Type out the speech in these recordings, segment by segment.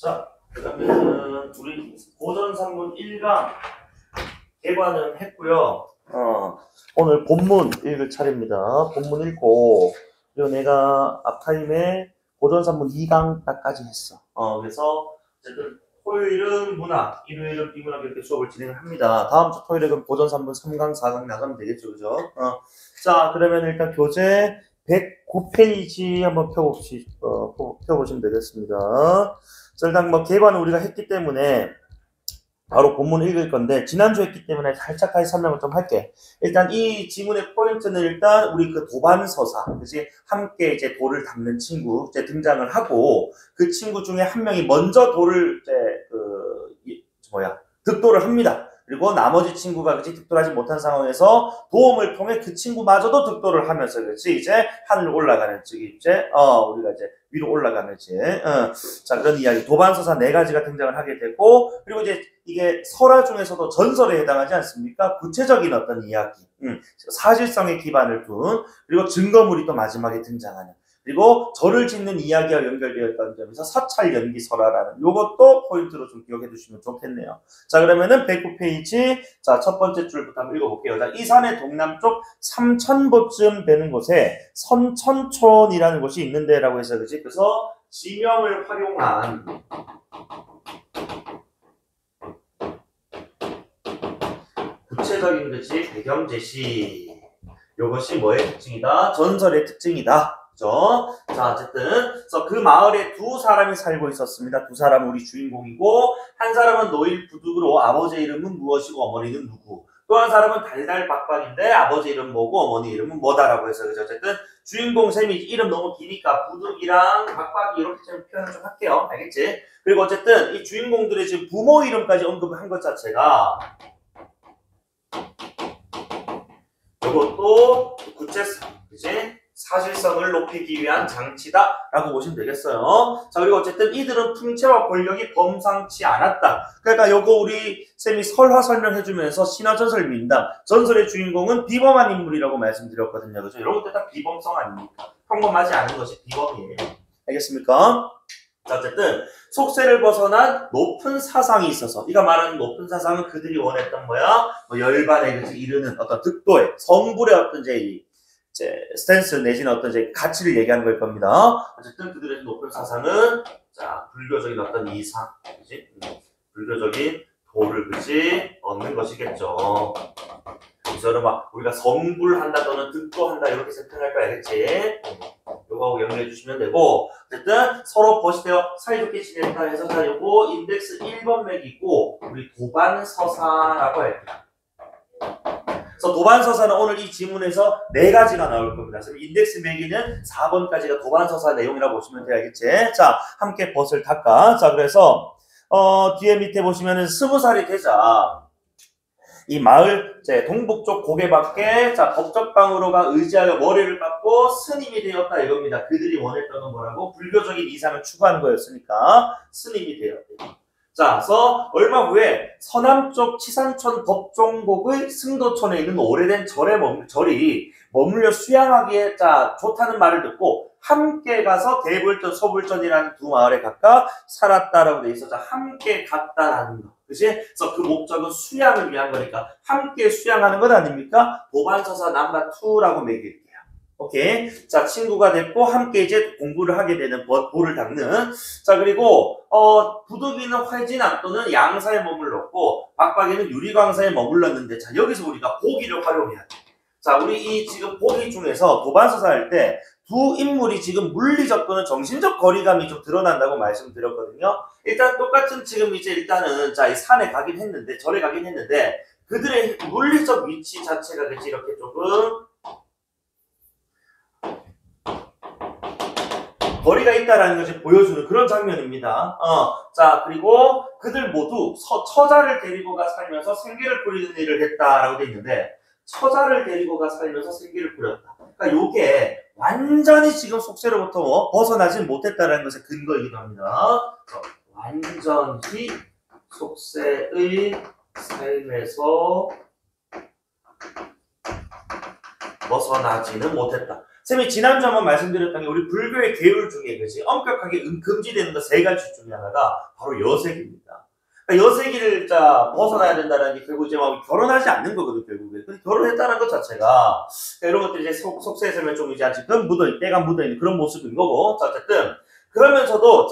자, 그러면은 우리 고전산문 1강 개관은 했고요. 오늘 본문 읽을 차례입니다. 본문 읽고 그리고 내가 앞타임에 고전산문 2강까지 했어. 그래서 어쨌든 토요일은 문학, 일요일은 비문학 이렇게 수업을 진행을 합니다. 다음 주 토요일은 고전산문 3강, 4강 나가면 되겠죠, 그죠? 자, 그러면 일단 교재 109페이지 한번 펴보시면 되겠습니다. 자, 일단 뭐 개관은 우리가 했기 때문에 바로 본문을 읽을 건데 지난주에 했기 때문에 살짝 다시 설명을 좀 할게. 일단 이 지문의 포인트는 일단 우리 그 도반서사, 그지? 함께 이제 돌을 닦는 친구 이제 등장을 하고 그 친구 중에 한 명이 먼저 돌을 이제 득도를 합니다. 그리고 나머지 친구가 그치 득도하지 못한 상황에서 도움을 통해 그 친구마저도 득도를 하면서 그치 이제 하늘로 올라가는 즉 이제 우리가 이제 위로 올라가는 자 그런 이야기 도반서사 4가지가 등장을 하게 되고 그리고 이제 이게 설화 중에서도 전설에 해당하지 않습니까? 구체적인 어떤 이야기, 사실성에 기반을 둔 그리고 증거물이 또 마지막에 등장하는 그리고 절을 짓는 이야기와 연결되었다는 점에서 사찰연기설화라는 요것도 포인트로 좀 기억해 두시면 좋겠네요. 자 그러면은 109페이지 자 첫 번째 줄부터 한번 읽어볼게요. 자, 이 산의 동남쪽 삼천보쯤 되는 곳에 선천촌이라는 곳이 있는데 라고 해서 그지? 그래서 지명을 활용한 구체적인 그지 배경 제시 요것이 뭐의 특징이다? 전설의 특징이다. 그죠? 자, 어쨌든, 그래서 그 마을에 2사람이 살고 있었습니다. 2사람은 우리 주인공이고, 한 사람은 노일 부득으로 아버지의 이름은 무엇이고 어머니는 누구. 또 한 사람은 달달박박인데 아버지 이름 뭐고 어머니 이름은 뭐다라고 해서, 그죠? 어쨌든, 주인공 셈이 이름 너무 기니까 부득이랑 박박이 이렇게 좀 표현을 좀 할게요. 알겠지? 그리고 어쨌든, 이 주인공들의 지금 부모 이름까지 언급을 한 것 자체가, 이것도 구체성, 그지? 사실성을 높이기 위한 장치다라고 보시면 되겠어요. 자, 그리고 어쨌든 이들은 풍채와 권력이 범상치 않았다. 그러니까 요거 우리 쌤이 설화 설명해주면서 신화전설 민담, 전설의 주인공은 비범한 인물이라고 말씀드렸거든요. 그죠? 이런 것도 다 비범성 아닙니까? 평범하지 않은 것이 비범이에요. 알겠습니까? 자, 어쨌든 속세를 벗어난 높은 사상이 있어서 이가 말하는 높은 사상은 그들이 원했던 뭐야? 뭐 열반에 이르는 어떤 득도의 성불의 어떤 이제 스탠스 내지는 어떤 이제 가치를 얘기하는 걸 겁니다. 어쨌든 그들의 높은 사상은 자 불교적인 어떤 이상, 그지? 불교적인 도를 그지 얻는 것이겠죠. 그래서 막 우리가 성불한다 또는 득도한다 이렇게 세팅할 거 알겠지? 요거하고 연결해 주시면 되고 어쨌든 서로 벗이되어 사이좋게 지냈다 해서 자 요거 인덱스 1번 맥이 있고 우리 도반서사라고 할게요. 그래서 도반서사는 오늘 이 지문에서 4가지가 나올 겁니다. 그래서 인덱스 매기는 4번까지가 도반서사 내용이라고 보시면 돼야겠지. 자, 함께 벗을 닦아. 자, 그래서 뒤에 밑에 보시면은 20살이 되자 이 마을 동북쪽 고개밖에 자 법적방으로가 의지하여 머리를 깎고 스님이 되었다 이겁니다. 그들이 원했던 건 뭐라고? 불교적인 이상을 추구하는 거였으니까 스님이 되었대요. 자, 그래서 얼마 후에 서남쪽 치산촌 법종곡의 승도촌에 있는 오래된 절이 머물러 수양하기에 자 좋다는 말을 듣고 함께 가서 대불전, 소불전이라는 2 마을에 각각 살았다라고 돼 있어. 자, 함께 갔다라는 거. 그치? 그래서 그 목적은 수양을 위한 거니까 함께 수양하는 것 아닙니까? 도반서사 넘버 2라고 매길게요. 오케이. 자, 친구가 됐고, 함께 이제 공부를 하게 되는 돌을 닦는. 자, 그리고, 부득이는 화진암 또는 양사에 머물렀고, 박박이는 유리광사에 머물렀는데, 자, 여기서 우리가 보기를 활용해야 돼. 자, 우리 이 지금 보기 중에서 도반서사 할 때, 2 인물이 지금 물리적 또는 정신적 거리감이 좀 드러난다고 말씀드렸거든요. 일단 똑같은 지금 이제 일단은, 자, 이 산에 가긴 했는데, 절에 가긴 했는데, 그들의 물리적 위치 자체가 그치, 이렇게 조금, 거리가 있다라는 것을 보여주는 그런 장면입니다. 자, 그리고 그들 모두 처자를 데리고 가 살면서 생계를 꾸리는 일을 했다라고 돼 있는데, 처자를 데리고 가 살면서 생계를 꾸렸다. 그러니까 요게 완전히 지금 속세로부터 벗어나지 못했다라는 것의 근거이기도 합니다. 완전히 속세의 삶에서 벗어나지는 못했다. 쌤이 지난주 한번 말씀드렸던 게 우리 불교의 계율 중에 그지 엄격하게 금지되는 거 세 가지 중에 하나가 바로 여색입니다. 그러니까 여색을 벗어나야 된다는 게 결국 이제 막 결혼하지 않는 거거든 결국에. 근데 결혼했다는 것 자체가 이런 것들 이제 속세에서는 좀 이제 아직은 때가 묻어있는 그런 모습인 거고. 자, 어쨌든 그러면서도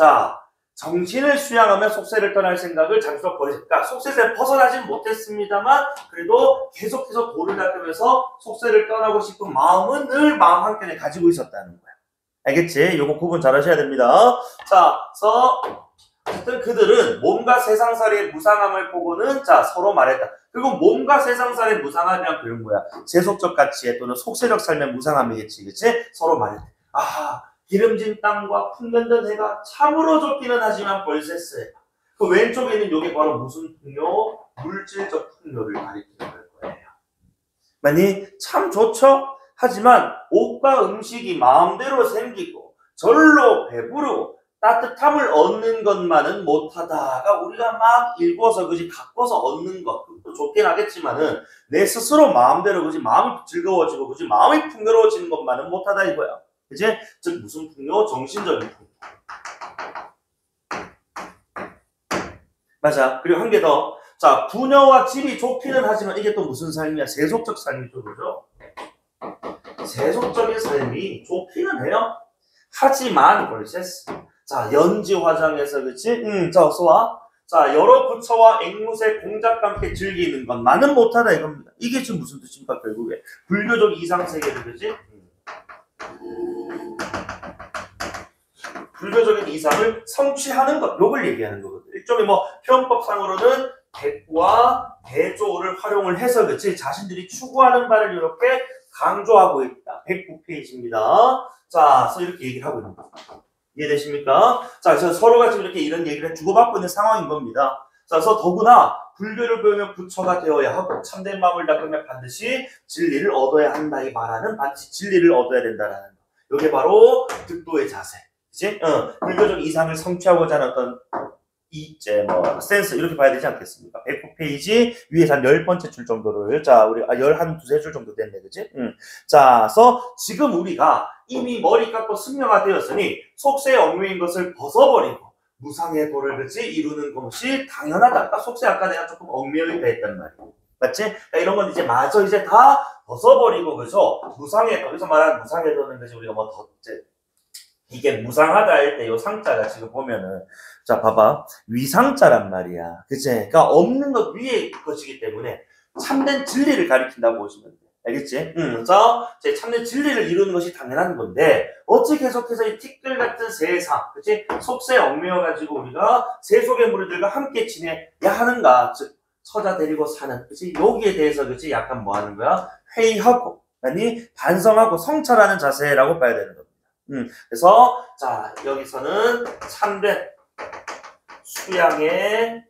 정신을 수양하며 속세를 떠날 생각을 잠시도 버리니까 속세에서 벗어나진 못했습니다만 그래도 계속해서 도를 닦으면서 속세를 떠나고 싶은 마음은 늘 마음 한켠에 가지고 있었다는 거야. 알겠지? 요거 구분 잘 하셔야 됩니다. 자, 어쨌든 그들은 몸과 세상살이의 무상함을 보고는 서로 말했다. 그리고 몸과 세상살이의 무상함이란 그런 거야. 세속적 가치에 또는 속세적 삶의 무상함이겠지. 그치? 서로 말했다. 기름진 땅과 풍년된 해가 참으로 좋기는 하지만 벌새스해. 그 왼쪽에 있는 요게 바로 무슨 풍요? 물질적 풍요를 가리키는 거예요. 아니 참 좋죠? 하지만 옷과 음식이 마음대로 생기고 절로 배부르고 따뜻함을 얻는 것만은 못하다가 우리가 막 읽어서 그지 가꿔서 얻는 것 그것도 좋긴 하겠지만은 내 스스로 마음대로 그지 마음이 즐거워지고 그지 마음이 풍요로워지는 것만은 못하다 이거야. 이제 즉 무슨 풍요? 정신적인 풍요. 맞아. 그리고 한 개 더. 부녀와 집이 좋기는 하지만 이게 또 무슨 삶이야? 세속적 삶이죠, 그죠? 세속적인 삶이 좋기는 해요. 하지만 벌새스. 연지 화장에서 그치? 어서 와. 여러 부처와 앵무새 공작과 함께 즐기는 것만은 못하다 이겁니다. 이게 지금 무슨 뜻입니까? 결국에 불교적 이상세계를 그치? 불교적인 이상을 성취하는 것, 요걸 얘기하는 거거든요. 일종의 표현법상으로는 백과 대조를 활용을 해서 그치 자신들이 추구하는 바를 이렇게 강조하고 있다. 109페이지입니다. 그래서 이렇게 얘기를 하고 있는 겁니다. 이해되십니까? 그래서 서로가 지금 이렇게 이런 얘기를 주고받고 있는 상황인 겁니다. 그래서 더구나 불교를 배우면 부처가 되어야 하고 참된 마음을 닦으면 반드시 진리를 얻어야 한다. 이 말하는 반드시 진리를 얻어야 된다라는 거. 이게 바로 득도의 자세. 그치? 불교적 이상을 성취하고자 하는 어떤 센스 이렇게 봐야 되지 않겠습니까? 109페이지 위에서 한 10번째 줄 정도를 우리 한 두세 줄 정도 됐네. 그치? 그래서 지금 우리가 이미 머리 깎고 승려가 되었으니 속세에 얽매인 것을 벗어버리고 무상의 도를 그치 이루는 것이 당연하다. 아까 속세 아까 내가 조금 얽매여 있다 했단 말이야. 맞지? 그러니까 이런 건 이제 마저 이제 다 벗어버리고 그죠? 무상의 도, 여기서 말하는 무상의 도는 그지 우리가 이게 무상하다 할 때 요 상자가 지금 보면은 봐봐 위상자란 말이야. 그치? 그러니까 없는 것 위에 것이기 때문에 참된 진리를 가리킨다고 보시면 돼. 알겠지? 그래서 참된 진리를 이루는 것이 당연한 건데 어찌 계속해서 이 티끌 같은 세상, 그치? 속세에 얽매여가지고 우리가 세속의 무리들과 함께 지내야 하는가? 즉 처자 데리고 사는, 그치? 여기에 대해서 그치? 약간 뭐 하는 거야? 회의하고 아니 반성하고 성찰하는 자세라고 봐야 되는 겁니다. 그래서 여기서는 참된 수양에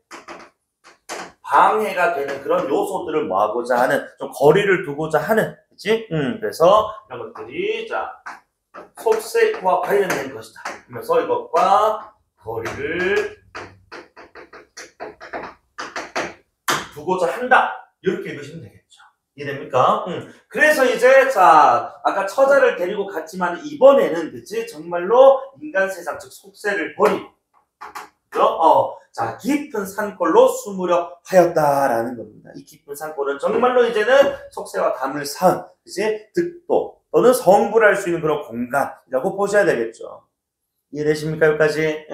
방해가 되는 그런 요소들을 모아보자 하는 좀 거리를 두고자 하는 그치? 그래서 이런 것들이 속세와 관련된 것이다. 그러면서 이것과 거리를 두고자 한다. 이렇게 읽으시면 되겠죠. 이해됩니까? 그래서 이제 아까 처자를 데리고 갔지만 이번에는 그치 정말로 인간 세상 즉 속세를 버리고 깊은 산골로 숨으려 하였다라는 겁니다. 이 깊은 산골은 정말로 이제는 속세와 담을 쌓은 그치 득도 또는 성불할 수 있는 그런 공간이라고 보셔야 되겠죠. 이해되십니까? 여기까지?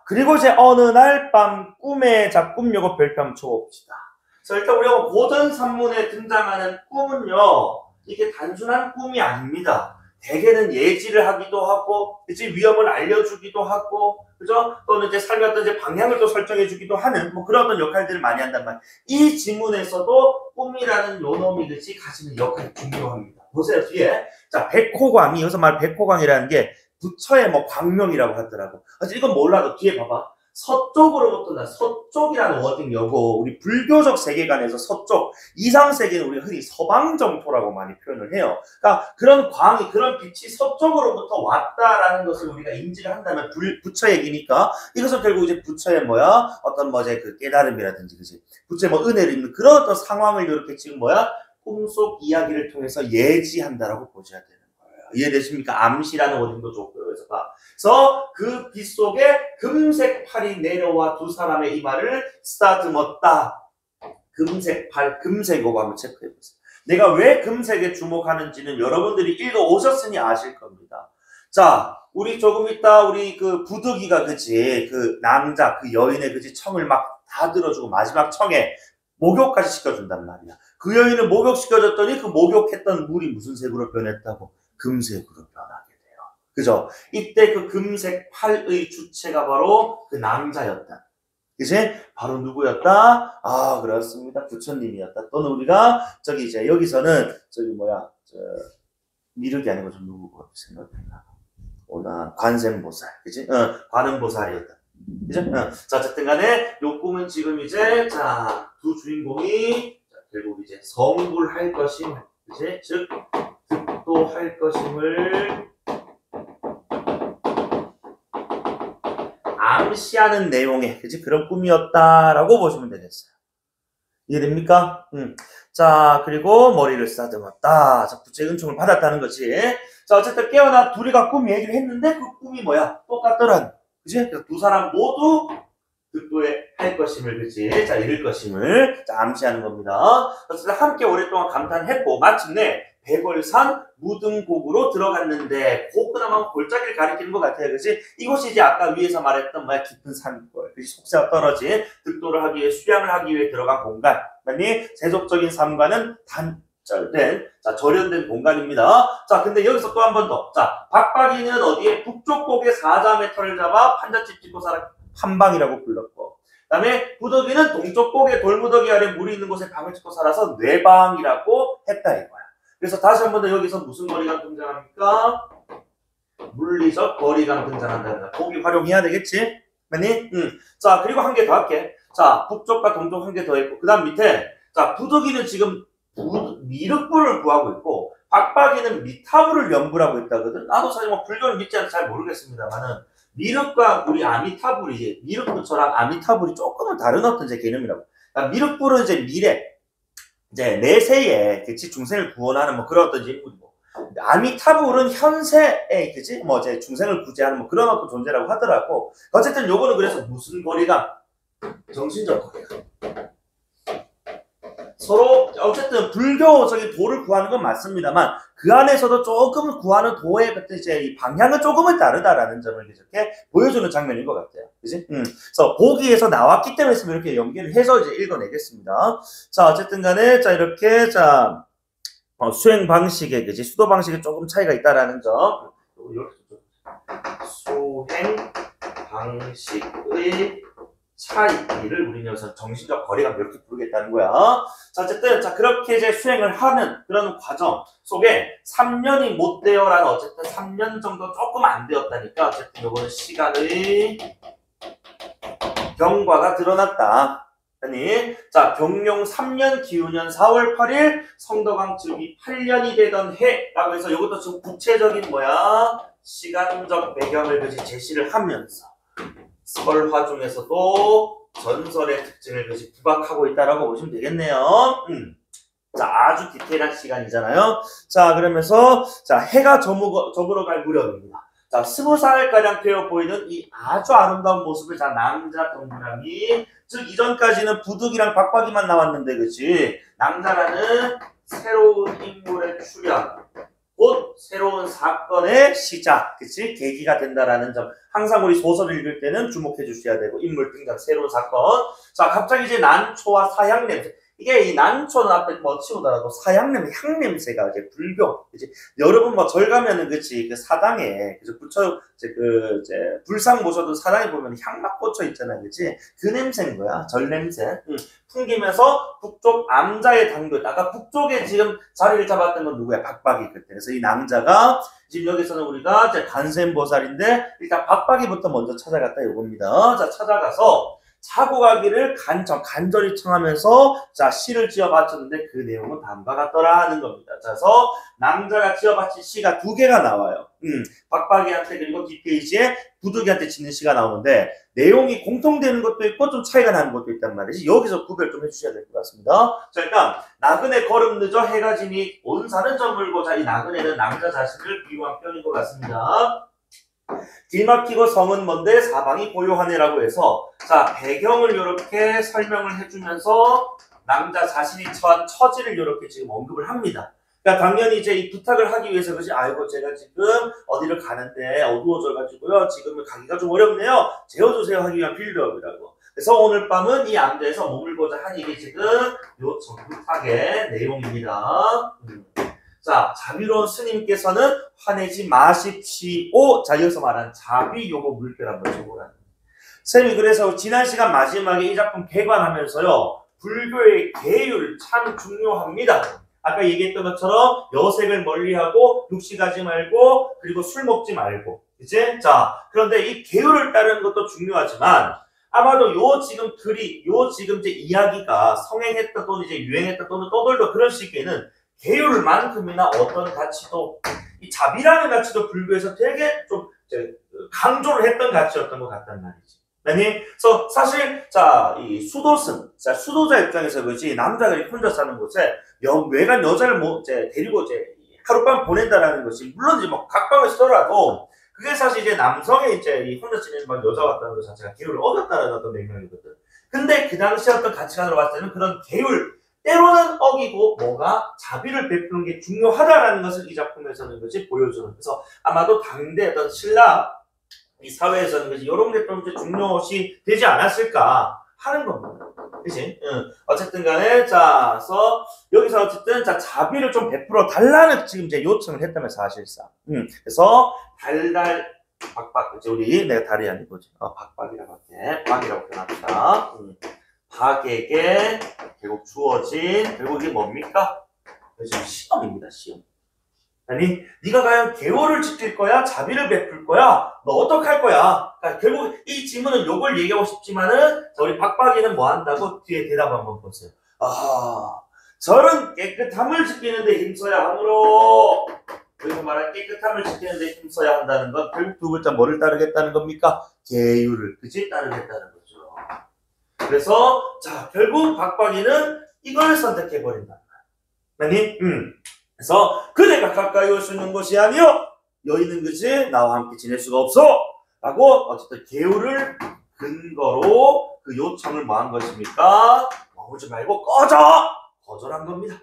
그리고 이제 어느 날 밤 꿈에 꿈 요거 별표 한번 쳐봅시다. 그래서 일단 우리가 고전 산문에 등장하는 꿈은요, 이게 단순한 꿈이 아닙니다. 대개는 예지를 하기도 하고, 그치? 위험을 알려주기도 하고, 그죠? 또는 이제 삶의 어떤 이제 방향을 또 설정해주기도 하는, 그런 어떤 역할들을 많이 한단 말이에요. 이 지문에서도 꿈이라는 요놈이, 그치? 가지는 역할이 중요합니다. 보세요, 뒤에. 백호광이, 여기서 말 백호광이라는 게 부처의 광명이라고 하더라고. 그래서 이건 몰라도 뒤에 봐봐. 서쪽으로부터 서쪽이라는 워딩 여고 우리 불교적 세계관에서 서쪽 이상 세계는 우리가 흔히 서방정토라고 많이 표현을 해요. 그러니까 그런 광이 그런 빛이 서쪽으로부터 왔다라는 것을 우리가 인지를 한다면 부처 얘기니까 이것은 결국 이제 부처의 어떤 그 깨달음이라든지 그지 부처의 은혜를 입는 그런 어떤 상황을 이렇게 지금 꿈속 이야기를 통해서 예지한다라고 보셔야 되는 이해되십니까? 암시라는 어딘도 좋고요. 그래서 그 빗속에 금색 팔이 내려와 두 사람의 이마를 쓰다듬었다. 금색 팔, 금색이고 한번 체크해보세요. 내가 왜 금색에 주목하는지는 여러분들이 읽어오셨으니 아실 겁니다. 자, 우리 조금 있다 우리 그 부득이가 그치 그 남자 그 여인의 그치 청을 막 다 들어주고 마지막 청에 목욕까지 시켜준단 말이야. 그 여인을 목욕시켜줬더니 그 목욕했던 물이 무슨 색으로 변했다고? 금색으로 변하게 돼요. 그죠? 이때 그 금색 팔의 주체가 바로 그 남자였다. 그치? 바로 누구였다? 아, 그렇습니다. 부처님이었다. 또는 우리가 저기 이제 여기서는 저기 뭐야 미륵이 아니고 좀 누구고 생각했나? 오나 관세음보살, 그치? 관음보살이었다. 그죠? 자, 어쨌든 간에 요 꿈은 지금 이제 자, 두 주인공이 자, 결국 이제 성불할 것임, 그치? 즉 득도할 것임을 암시하는 내용의 그치? 그런 꿈이었다라고 보시면 되겠어요. 이해됩니까? 자, 그리고 머리를 쓰다듬었다. 자, 부처의 은총을 받았다는 거지. 자, 어쨌든 깨어나 둘이가 꿈 얘기를 했는데 그 꿈이 뭐야? 똑같더란. 그치? 그래서 두 사람 모두 득도에 할 것임을, 그치? 자, 이룰 것임을 자, 암시하는 겁니다. 어쨌든 함께 오랫동안 감탄했고 마침내 백월산 무등곡으로 들어갔는데 그 그나마 골짜기를 가리키는 것 같아요. 그치? 이곳이 이제 아까 위에서 말했던 뭐야? 깊은 산골. 그치? 속세가 떨어진 득도를 하기 위해 수양을 하기 위해 들어간 공간. 아니 세속적인 삶과는 단절된 자, 절연된 공간입니다. 자, 근데 여기서 또 한 번 더. 자, 박박이는 어디에? 북쪽 곡에 사자의 털을 잡아 판잣집 짓고 살아 판방이라고 불렀고, 그 다음에 부덕이는 동쪽 곡에 돌무더기 아래 물이 있는 곳에 방을 짓고 살아서 뇌방이라고 했다 이거야. 그래서 다시 한 번 더 여기서 무슨 거리감 등장합니까? 물리적 거리감 등장한다. 거기 활용해야 되겠지? 맞니? 자, 그리고 한 개 더 할게. 자, 북쪽과 동쪽 한 개 더 했고, 그 다음 밑에, 자, 부덕이는 지금 미륵불을 구하고 있고, 박박이는 미타불을 연불하고 있다거든? 나도 사실 뭐 불교를 믿지 않아서 잘 모르겠습니다만은, 미륵과 우리 아미타불이, 미륵불처럼 아미타불이 조금은 다른 어떤 제 개념이라고. 그러니까 미륵불은 이제 미래, 이제 내세에, 그치? 중생을 구원하는 뭐 그런 어떤 인물이고. 아미타불은 현세에, 그치? 뭐 이제 중생을 구제하는 뭐 그런 어떤 존재라고 하더라고. 어쨌든 요거는 그래서 무슨 거리감? 정신적 거리감. 서로 어쨌든 불교적인 도를 구하는 건 맞습니다만 그 안에서도 조금 구하는 도의 그때 이제 이 방향은 조금은 다르다라는 점을 이렇게 보여주는 장면인 것 같아요. 그지? 그래서 보기에서 나왔기 때문에 이렇게 연기를 해서 이제 읽어내겠습니다. 자, 어쨌든 간에 자 이렇게 자 수행 방식에 그지? 수도 방식에 조금 차이가 있다라는 점. 수행 방식의 차이를 우리는 여기서 정신적 거리감 이렇게 부르겠다는 거야. 자, 어쨌든, 자, 그렇게 이제 수행을 하는 그런 과정 속에 3년이 못 되어라는 어쨌든 3년 정도 조금 안 되었다니까 어쨌든 요거는 시간의 경과가 드러났다. 아니, 자, 경룡 3년 기우년 4월 8일 성덕왕 즉위 8년이 되던 해라고 해서 이것도 지금 구체적인 뭐야? 시간적 배경을 제시를 하면서 설화 중에서도 전설의 특징을 부각하고 있다라고 보시면 되겠네요. 자, 아주 디테일한 시간이잖아요. 자, 그러면서 자 해가 저물어 갈 무렵입니다. 자, 20살가량 되어 보이는 이 아주 아름다운 모습을 자 남자 동그라미, 즉 이전까지는 부득이랑 박박이만 나왔는데 그치? 남자라는 새로운 인물의 출현, 곧 새로운 사건의 시작, 그치? 계기가 된다라는 점. 항상 우리 소설을 읽을 때는 주목해 주셔야 되고, 인물 등장, 새로운 사건. 자, 갑자기 이제 난초와 사향 냄새. 이게 이 난초는 앞에 뭐 치우더라도 사향 냄새, 향 냄새가 이제 불교, 그치? 여러분 뭐 절 가면은 그치? 그 사당에, 그치? 부처, 이제 불상 모셔도 사당에 보면 향막 꽂혀 있잖아요, 그치? 그 냄새인 거야, 절 냄새. 풍기면서 북쪽 암자의 당도, 아까 북쪽에 지금 자리를 잡았던 건 누구야? 박박이 그때. 그래서 이 남자가 지금 여기서는 우리가 이제 관세음보살인데 일단 박박이부터 먼저 찾아갔다 이겁니다. 자, 찾아가서 자고 가기를 간절히 청하면서 자 시를 지어 바쳤는데 그 내용은 다음과 같더라 하는 겁니다. 그래서 남자가 지어 바친 시가 두 개가 나와요. 박박이한테 그리고 뒷페이지에 부득이한테 짓는 시가 나오는데 내용이 공통되는 것도 있고 좀 차이가 나는 것도 있단 말이지. 여기서 구별 좀 해주셔야 될 것 같습니다. 자, 일단 나그네 걸음 늦어 해가 지니 온산은 저물고. 자, 이 나그네는 남자 자신을 비유한 표현인 것 같습니다. 길 막히고 성은 먼데 사방이 고요하네라고 해서 자 배경을 이렇게 설명을 해주면서 남자 자신이 처한 처지를 이렇게 지금 언급을 합니다. 그러니까 당연히 이제 이 부탁을 하기 위해서 그러지 아이고 제가 지금 어디를 가는데 어두워져 가지고요 지금은 가기가 좀 어렵네요. 재워주세요 하기 위한 빌드업이라고. 그래서 오늘 밤은 이 암대에서 머물고자 한 이게 지금 요 전부탁의 내용입니다. 자, 자비로운 스님께서는 화내지 마십시오. 자, 여기서 말한 자비 요거 물결 한번 적어라. 쌤이 그래서 지난 시간 마지막에 이 작품 개관하면서요. 불교의 계율 참 중요합니다. 아까 얘기했던 것처럼 여색을 멀리하고 육식하지 말고 그리고 술 먹지 말고. 그치? 자, 그런데 이 계율을 따르는 것도 중요하지만 아마도 요 지금 글이 요 지금 이제 이야기가 성행했다 또는 이제 유행했다 또는 떠돌다 그런 시기에는 계율만큼이나 어떤 가치도 이 자비라는 가치도 불교에서 되게 좀 강조를 했던 가치였던 것 같단 말이지. 아니, 그래서 사실 자 이 수도승, 자 수도자 입장에서 그렇지 남자가 혼자 사는 곳에 외간 여자를 뭐 이제 데리고 이제 하룻밤 보낸다라는 것이 물론 이제 뭐 각방을 쓰더라도 그게 사실 이제 남성의 이제 이 혼자 지내는 막 여자 같다는 것 자체가 계율을 어겼다는 어떤 맥락이거든. 근데 그 당시 어떤 가치관으로 봤을 때는 그런 계율 때로는 어기고 뭐가 자비를 베푸는 게 중요하다라는 것을 이 작품에서는 것이 보여주는. 그래서 아마도 당대 어떤 신라 이 사회에서는 것이 이런 게 좀 중요시 되지 않았을까 하는 겁니다. 그치? 어쨌든 간에 자, 그래서 여기서 어쨌든 자 자비를 좀 베풀어 달라는 지금 이제 요청을 했다면 사실상. 그래서 달달 박박 이제 우리 내가 달이 아니고 박박이라고 할게. 박이라고 표현합시다. 박에게 결국 주어진 결국 이게 뭡니까? 지금 시험입니다. 시험. 아니 네가 과연 계호를 지킬 거야? 자비를 베풀 거야? 너 어떡할 거야? 그러니까 결국 이 질문은 요걸 얘기하고 싶지만은 우리 박박이는 뭐 한다고? 뒤에 대답 한번 보세요. 아 저런 깨끗함을 지키는데 힘써야 하므로 여기서 말한 깨끗함을 지키는데 힘써야 한다는 건 결국 두 글자 뭐를 따르겠다는 겁니까? 계율을 그치? 따르겠다는 거죠. 그래서 자 결국 박박이는 이걸 선택해버린다. 아니? 그래서 그대가 가까이 올 수 있는 것이 아니요 여인은 그지 나와 함께 지낼 수가 없어 라고 어쨌든 계율을 근거로 그 요청을 뭐 한 것입니까? 머무지 말고 꺼져! 거절한 겁니다.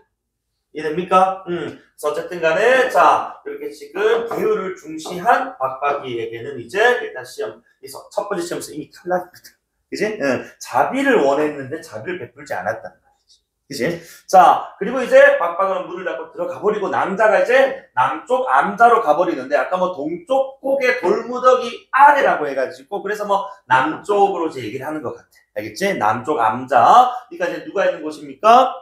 이해됩니까? 그래서 어쨌든 간에 자 이렇게 지금 계율을 중시한 박박이에게는 이제 일단 시험에서 첫 번째 시험에서 이미 탈락이거든. 그지? 자비를 원했는데 자비를 베풀지 않았단 말이지. 그지? 자, 그리고 이제 박박은 문을 닫고 들어가 버리고 남자가 이제 남쪽 암자로 가버리는데 아까 뭐 동쪽 꼭의 돌무더기 아래라고 해가지고 그래서 뭐 남쪽으로 이제 얘기를 하는 것 같아. 알겠지? 남쪽 암자. 그러니까 이제 누가 있는 곳입니까?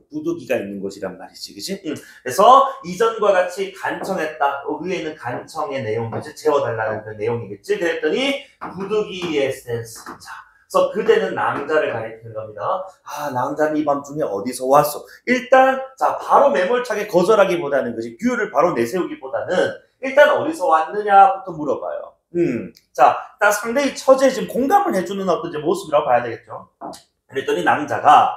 부득이가 있는 곳이란 말이지. 그지? 그래서 이전과 같이 간청했다. 위에 있는 간청의 내용, 그지? 재워달라는 그 내용이겠지? 그랬더니 부득이의 센스. 자. 그래서 그대는 남자를 가리키는 겁니다. 아, 남자는 이 밤중에 어디서 왔어? 일단 자 바로 매몰차게 거절하기보다는 그지 규율을 바로 내세우기보다는 일단 어디서 왔느냐부터 물어봐요. 자 일단 상대의 처제에 지금 공감을 해주는 어떤 이제 모습이라고 봐야 되겠죠. 그랬더니 남자가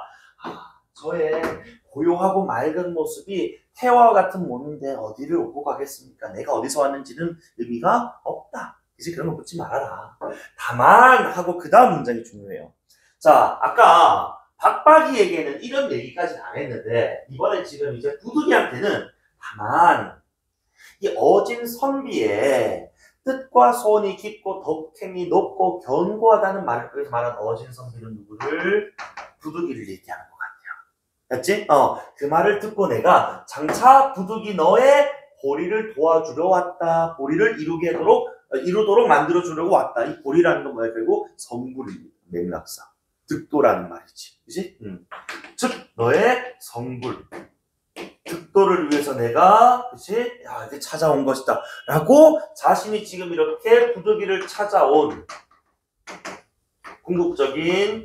저의 고요하고 맑은 모습이 태화와 같은 몸인데 어디를 오고 가겠습니까? 내가 어디서 왔는지는 의미가 없다. 이제 그런 거 묻지 말아라. 다만 하고 그 다음 문장이 중요해요. 자, 아까 박박이에게는 이런 얘기까지는 안 했는데 이번에 지금 이제 부득이한테는 다만 이 어진 선비의 뜻과 소원이 깊고 덕행이 높고 견고하다는 말을 그래서 말한 어진 선비는 누구를? 부득이를 얘기하는 것 같아요. 맞지? 그 말을 듣고 내가 장차 부득이 너의 보리를 도와주려 왔다. 보리를 이루도록 만들어주려고 왔다. 이 보리라는 건 뭐야? 결국 성불입니다. 맥락상. 득도라는 말이지. 그지? 즉, 너의 성불. 득도를 위해서 내가, 그치? 야, 이게 찾아온 것이다. 라고 자신이 지금 이렇게 부득이를 찾아온 궁극적인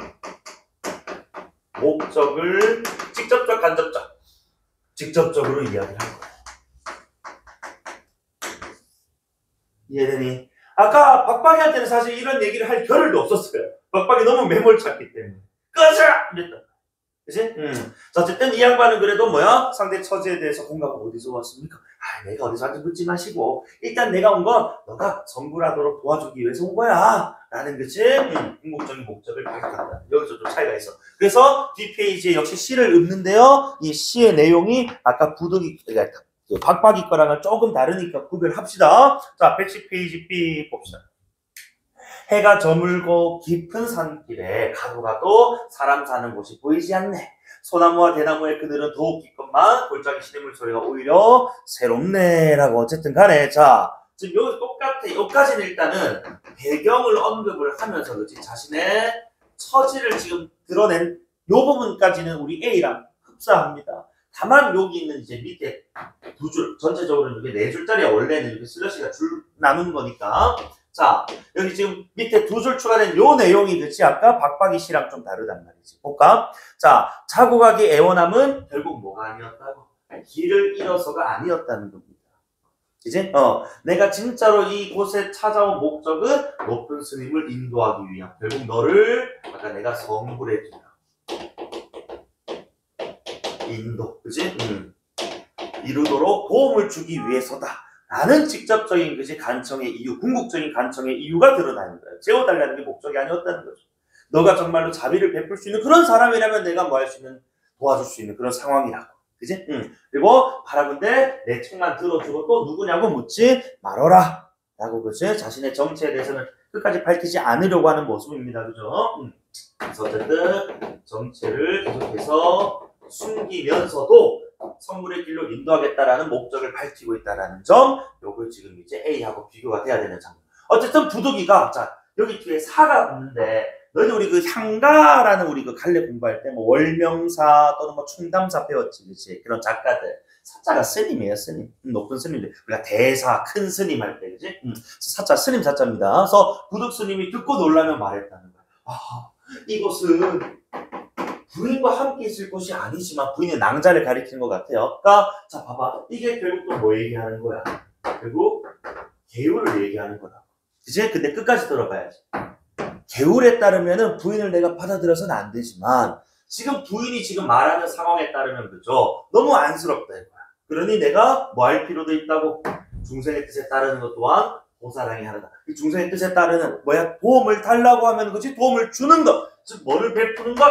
목적을 직접적, 간접적, 직접적으로 이야기를 한 거야. 이해되니? 아까 박박이한테는 사실 이런 얘기를 할 겨를도 없었어요. 박박이 너무 매몰찼기 때문에. 꺼져라! 이랬다. 그치? 자, 어쨌든 이 양반은 그래도 뭐야? 상대 처지에 대해서 공감을 어디서 왔습니까? 아, 내가 어디서 왔는지 묻지 마시고, 일단 내가 온 건 너가 성불하도록 도와주기 위해서 온 거야. 라는, 그치? 궁극적인 목적을 밝혔다. 여기서 좀 차이가 있어. 그래서 뒷페이지에 역시 시를 읊는데요. 이 시의 내용이 아까 부득이, 그러니까 박박이 거랑은 조금 다르니까 구별합시다. 자, 110페이지 B 봅시다. 해가 저물고 깊은 산길에 가도 가도 사람 사는 곳이 보이지 않네. 소나무와 대나무의 그늘은 더욱 깊건만 골짜기 시냇물 소리가 오히려 새롭네. 라고 어쨌든 간에 자, 지금 여기 똑같아. 여기까지는 일단은 배경을 언급을 하면서 그치? 자신의 처지를 지금 드러낸 요 부분까지는 우리 A랑 흡사합니다. 다만 여기 있는 이제 밑에 두 줄, 전체적으로 이게 네 줄짜리야. 원래는 이렇게 슬러시가 줄 나눈 거니까. 자, 여기 지금 밑에 두 줄 추가된 요 내용이 그치? 아까 박박이 시랑 좀 다르단 말이지. 볼까? 자, 자고 가기 애원함은 결국 뭐가 아니었다고? 길을 잃어서가 아니었다는 겁니다. 이제 내가 진짜로 이곳에 찾아온 목적은 높은 스님을 인도하기 위함. 결국 너를 아까 내가 성불해 주라. 인도, 그치? 이루도록 도움을 주기 위해서다. 라는 직접적인 그치 간청의 이유, 궁극적인 간청의 이유가 드러나는 거예요. 재워달라는 게 목적이 아니었다는 거죠. 너가 정말로 자비를 베풀 수 있는 그런 사람이라면 내가 뭐 할 수 있는, 도와줄 수 있는 그런 상황이라고. 그지? 그리고 바라건대 내 책만 들어주고 또 누구냐고 묻지 말어라. 라고 그치? 자신의 정체에 대해서는 끝까지 밝히지 않으려고 하는 모습입니다. 그죠? 그래서 어쨌든 정체를 계속해서 숨기면서도 성불의 길로 인도하겠다라는 목적을 밝히고 있다라는 점, 요걸 지금 이제 A하고 비교가 돼야 되는 장면. 어쨌든 부득이가, 자, 여기 뒤에 사가 있는데, 너희들 우리 그 향가라는 우리 그 갈래 공부할 때 뭐 월명사 또는 뭐 충담사 배웠지, 그치? 그런 작가들. 사자가 스님이에요, 스님. 높은 스님들. 우리가 대사, 큰 스님 할 때, 그치? 사자, 스님 사자입니다. 그래서 부득 스님이 듣고 놀라면 말했다는 거야. 아, 이것은 부인과 함께 있을 곳이 아니지만 부인의 낭자를 가리키는 것 같아요. 그러니까 자 봐봐, 이게 결국 또 뭐 얘기하는 거야? 결국 계율을 얘기하는 거다. 그치? 근데 끝까지 들어봐야지. 계율에 따르면은 부인을 내가 받아들여서는 안 되지만 지금 부인이 지금 말하는 상황에 따르면 그죠? 너무 안쓰럽다 이거야. 그러니 내가 뭐 할 필요도 있다고. 중생의 뜻에 따르는 것 또한 보살항이 하나다. 이 중생의 뜻에 따르는 뭐야? 도움을 달라고 하면 그치? 도움을 주는 것. 즉 뭐를 베푸는 것?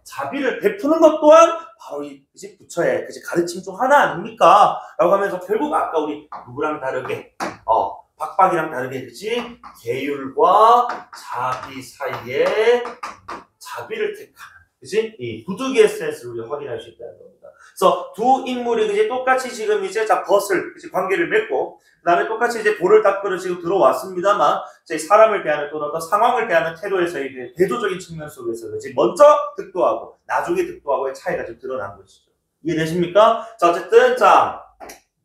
자비를 베푸는 것 또한 바로 이 그치? 부처의 그치? 가르침 중 하나 아닙니까? 라고 하면서 결국 아까 우리 누구랑 다르게 박박이랑 다르게 그치? 계율과 자비 사이에 자비를 택하는 그치? 이 부득이의 센스를 우리가 확인할 수 있다는 겁니다. 그래서 두 인물이 그치? 똑같이 지금 이제 자 벗을 그치? 관계를 맺고 그 다음에 똑같이 이제 볼을 닦으러 지금 들어왔습니다만 이제 사람을 대하는 또는 어떤 상황을 대하는 태도에서 이제 대조적인 측면 속에서 그치? 먼저 득도하고 나중에 득도하고의 차이가 좀 드러난 것이죠. 이해되십니까? 자 어쨌든 자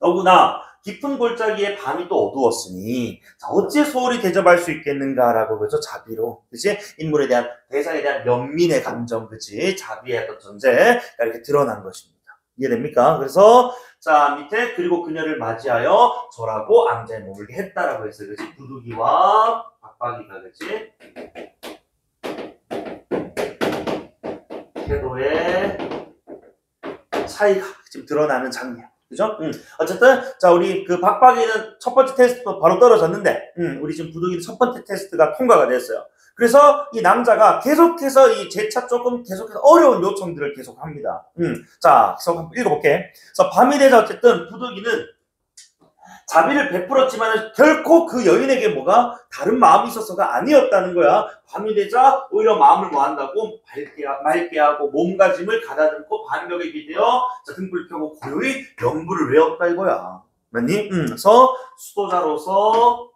너구나 깊은 골짜기에 밤이 또 어두웠으니 자, 어찌 소홀히 대접할 수 있겠는가라고 그죠 자비로 그치 인물에 대한 대상에 대한 연민의 감정 그치 자비의 어떤 존재가 이렇게 드러난 것입니다. 이해됩니까? 그래서 자 밑에 그리고 그녀를 맞이하여 절하고 암자에 머물게 했다라고 했어요. 그치 부득이와 박박이가 그치 태도의 차이가 지금 드러나는 장면. 그죠? 어쨌든, 자, 우리 그 박박이는 첫 번째 테스트도 바로 떨어졌는데, 우리 지금 부득이는 첫 번째 테스트가 통과가 됐어요. 그래서 이 남자가 계속해서 이 재차 조금 계속해서 어려운 요청들을 계속 합니다. 자, 계속 한번 읽어볼게. 그래서 밤이 되자 어쨌든 부득이는 자비를 베풀었지만 결코 그 여인에게 뭐가 다른 마음이 있어서가 아니었다는 거야. 밤이 되자 오히려 마음을 뭐 한다고 맑게 하고 몸가짐을 가다듬고 반벽에 기대어 등불 켜고 고요히 명부를 외웠다 이거야. 맞니? 그래서 수도자로서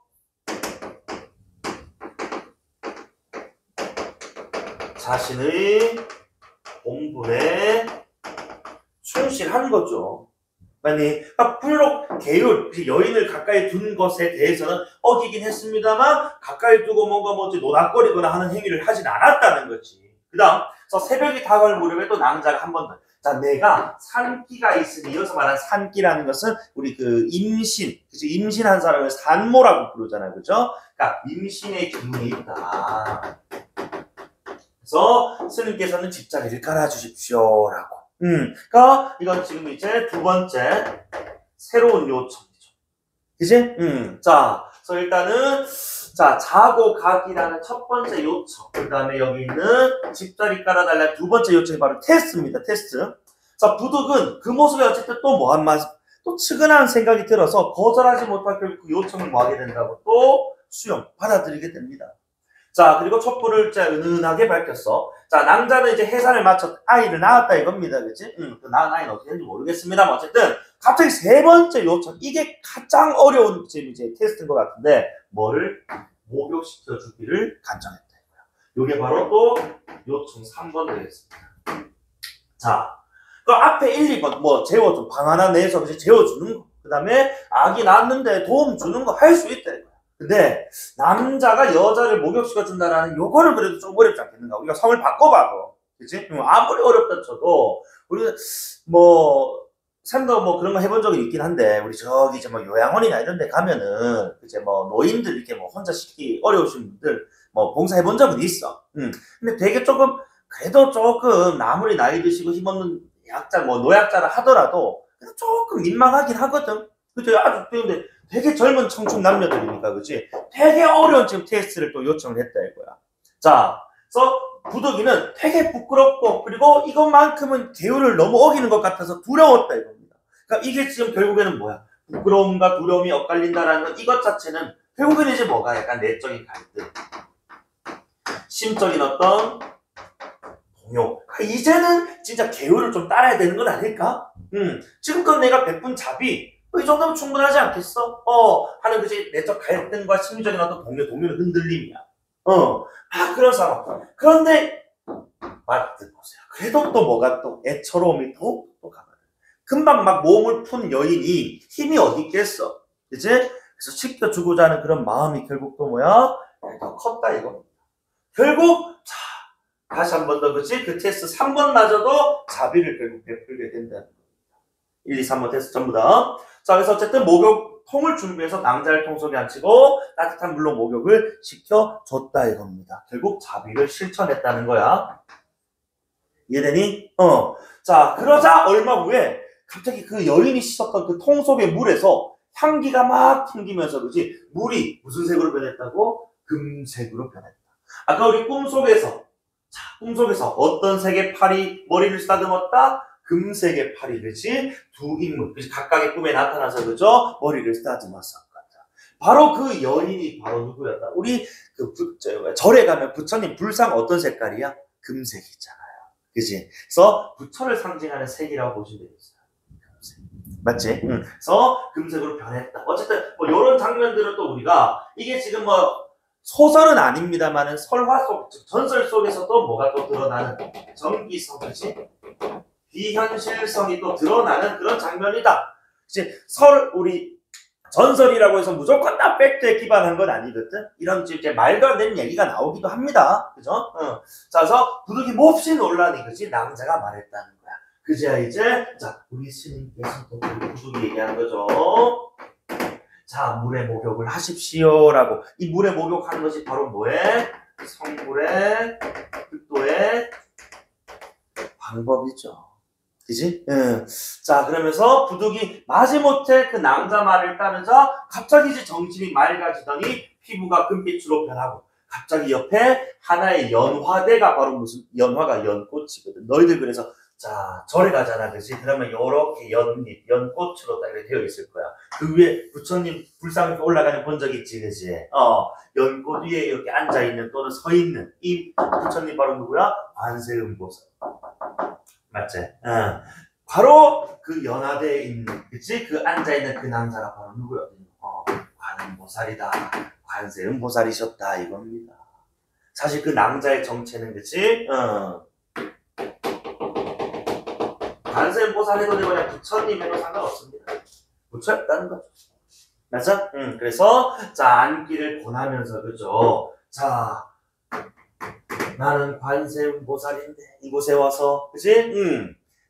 자신의 본분에 충실한 거죠. 아니, 그러니까 불록 계율, 여인을 가까이 둔 것에 대해서는 어기긴 했습니다만 가까이 두고 뭔가 노닥거리거나 하는 행위를 하진 않았다는 거지. 그 다음, 그래서 새벽이 다가올 무렵에 또 낭자가 한 번 더. 자, 내가 산기가 있으니, 여기서 말하는 산기라는 것은 우리 그 임신, 그치? 임신한 사람을 산모라고 부르잖아요. 그죠? 그러니까 임신의 기운이 있다. 그래서 스님께서는 집자리를 깔아주십시오라고. 그러니까 이건 지금 이제 두 번째 새로운 요청이죠. 그지? 자, 그래서 일단은 자, 자고 가기라는 첫 번째 요청. 그 다음에 여기 있는 집자리 깔아달라는 두 번째 요청이 바로 테스트입니다. 테스트. 자, 부득은 그 모습에 어쨌든 또 뭐한 말, 또 측은한 생각이 들어서 거절하지 못할 결국 그 요청을 뭐 하게 된다고 또 수용, 받아들이게 됩니다. 자, 그리고 촛불을 이제 은은하게 밝혔어. 자, 낭자는 이제 해산을 마쳐 아이를 낳았다 이겁니다. 그치? 그 낳은 아이는 어떻게 되는지 모르겠습니다만 어쨌든 갑자기 세 번째 요청. 이게 가장 어려운 지금 이제 테스트인 것 같은데 뭐를 목욕시켜 주기를 간청했다. 이게 바로 또 요청 3번 되겠습니다. 자, 그 앞에 1, 2번 뭐 재워줘. 방 하나 내서 그치? 재워주는 거. 그 다음에 아기 낳았는데 도움 주는 거 할 수 있다. 근데 남자가 여자를 목욕시켜준다라는 요거를 그래도 좀 어렵지 않겠는가. 우리가 성을 바꿔봐도 그치? 아무리 어렵다 쳐도 우리 뭐 쌤도 뭐 그런 거 해본 적이 있긴 한데 우리 저기 이제 뭐 요양원이나 이런 데 가면은 이제 뭐 노인들 이렇게 뭐 혼자 씻기 어려우신 분들 뭐 봉사해본 적은 있어. 근데 되게 조금 그래도 조금 아무리 나이 드시고 힘없는 약자 뭐 노약자라 하더라도 조금 민망하긴 하거든. 그죠? 아주 근데 되게 젊은 청춘 남녀들이니까, 그치? 되게 어려운 지금 테스트를 또 요청을 했다, 이거야. 자, 그래서 부득이는 되게 부끄럽고, 그리고 이것만큼은 계율을 너무 어기는 것 같아서 두려웠다, 이겁니다. 그러니까 이게 지금 결국에는 뭐야? 부끄러움과 두려움이 엇갈린다라는 건 이것 자체는 결국에는 이제 뭐가 약간 내적인 갈등. 심적인 어떤 동요. 그러니까 이제는 진짜 계율을 좀 따라야 되는 건 아닐까? 지금껏 내가 베푼 자비, 이 정도면 충분하지 않겠어? 하는 그지 내적 갈등과 심리적인 어떤 동요는 흔들림이야. 그런 상황. 그런데 말 듣보세요. 그래도 또 뭐가 또 애처로움이 또 가거든. 금방 막 몸을 푼 여인이 힘이 어디 있겠어? 그지? 그래서 지켜주고자 하는 그런 마음이 결국 또 뭐야? 더 컸다 이겁니다. 결국 자 다시 한 번 더 그지? 그 테스트 3번마저도 자비를 결국 베풀게 된다는 겁니다. 1, 2, 3번 테스트 전부 다. 자, 그래서 어쨌든 목욕통을 준비해서 낭자를 통 속에 앉히고 따뜻한 물로 목욕을 시켜줬다 이겁니다. 결국 자비를 실천했다는 거야. 이해되니? 자, 그러자 얼마 후에 갑자기 그 여인이 씻었던 그 통 속의 물에서 향기가 막 풍기면서 그지? 물이 무슨 색으로 변했다고? 금색으로 변했다. 아까 우리 꿈속에서 어떤 색의 팔이 머리를 쓰다듬었다? 금색의 팔이, 그치? 두 인물, 그치? 각각의 꿈에 나타나서, 그죠? 머리를 쓰다듬었어. 바로 그 여인이 바로 누구였다? 우리 절에 가면 부처님 불상 어떤 색깔이야? 금색이잖아요. 그치? 그래서 부처를 상징하는 색이라고 보시면 되겠어요. 금색. 맞지? 그래서 금색으로 변했다. 어쨌든, 뭐, 요런 장면들은 또 우리가, 이게 지금 뭐, 소설은 아닙니다만은 설화 속, 전설 속에서도 뭐가 또 드러나는 정기성, 그치? 비현실성이 또 드러나는 그런 장면이다. 이제 우리 전설이라고 해서 무조건 다 팩트에 기반한 건 아니거든. 이런 이제 말도 안 되는 얘기가 나오기도 합니다. 그죠? 자, 그래서 부득이 몹시 논란이 그지 낭자가 말했다는 거야. 그제야 이제 자 우리 스님께서 또 부득이 얘기한 거죠. 자 물에 목욕을 하십시오라고. 이 물에 목욕하는 것이 바로 뭐에? 성불의 극도의 방법이죠. 그지? 자, 그러면서 부득이 마지못해 그 낭자 말을 따르자 갑자기 이제 정신이 맑아지더니 피부가 금빛으로 변하고 갑자기 옆에 하나의 연화대가 바로 무슨 연화가 연꽃이거든. 너희들 그래서 자 절에 가잖아, 그지? 그러면 요렇게 연잎, 연꽃으로 딱 이렇게 되어 있을 거야. 그 위에 부처님 불상 올라가는 본 적 있지, 그지? 연꽃 위에 이렇게 앉아 있는 또는 서 있는 이 부처님 바로 누구야? 관세음보살. 맞지? 바로 그 연화대에 있는, 그치? 그 앉아있는 그 남자가 바로 누구야? 관음보살이다. 관세음보살이셨다. 이겁니다. 사실 그 낭자의 정체는, 그치? 관세음보살 해도 되고 그냥 부처님 해도 상관없습니다. 부처였다는 거죠. 맞아? 그래서 자 안기를 권하면서 그죠? 자 나는 관세음보살인데 이곳에 와서 그지?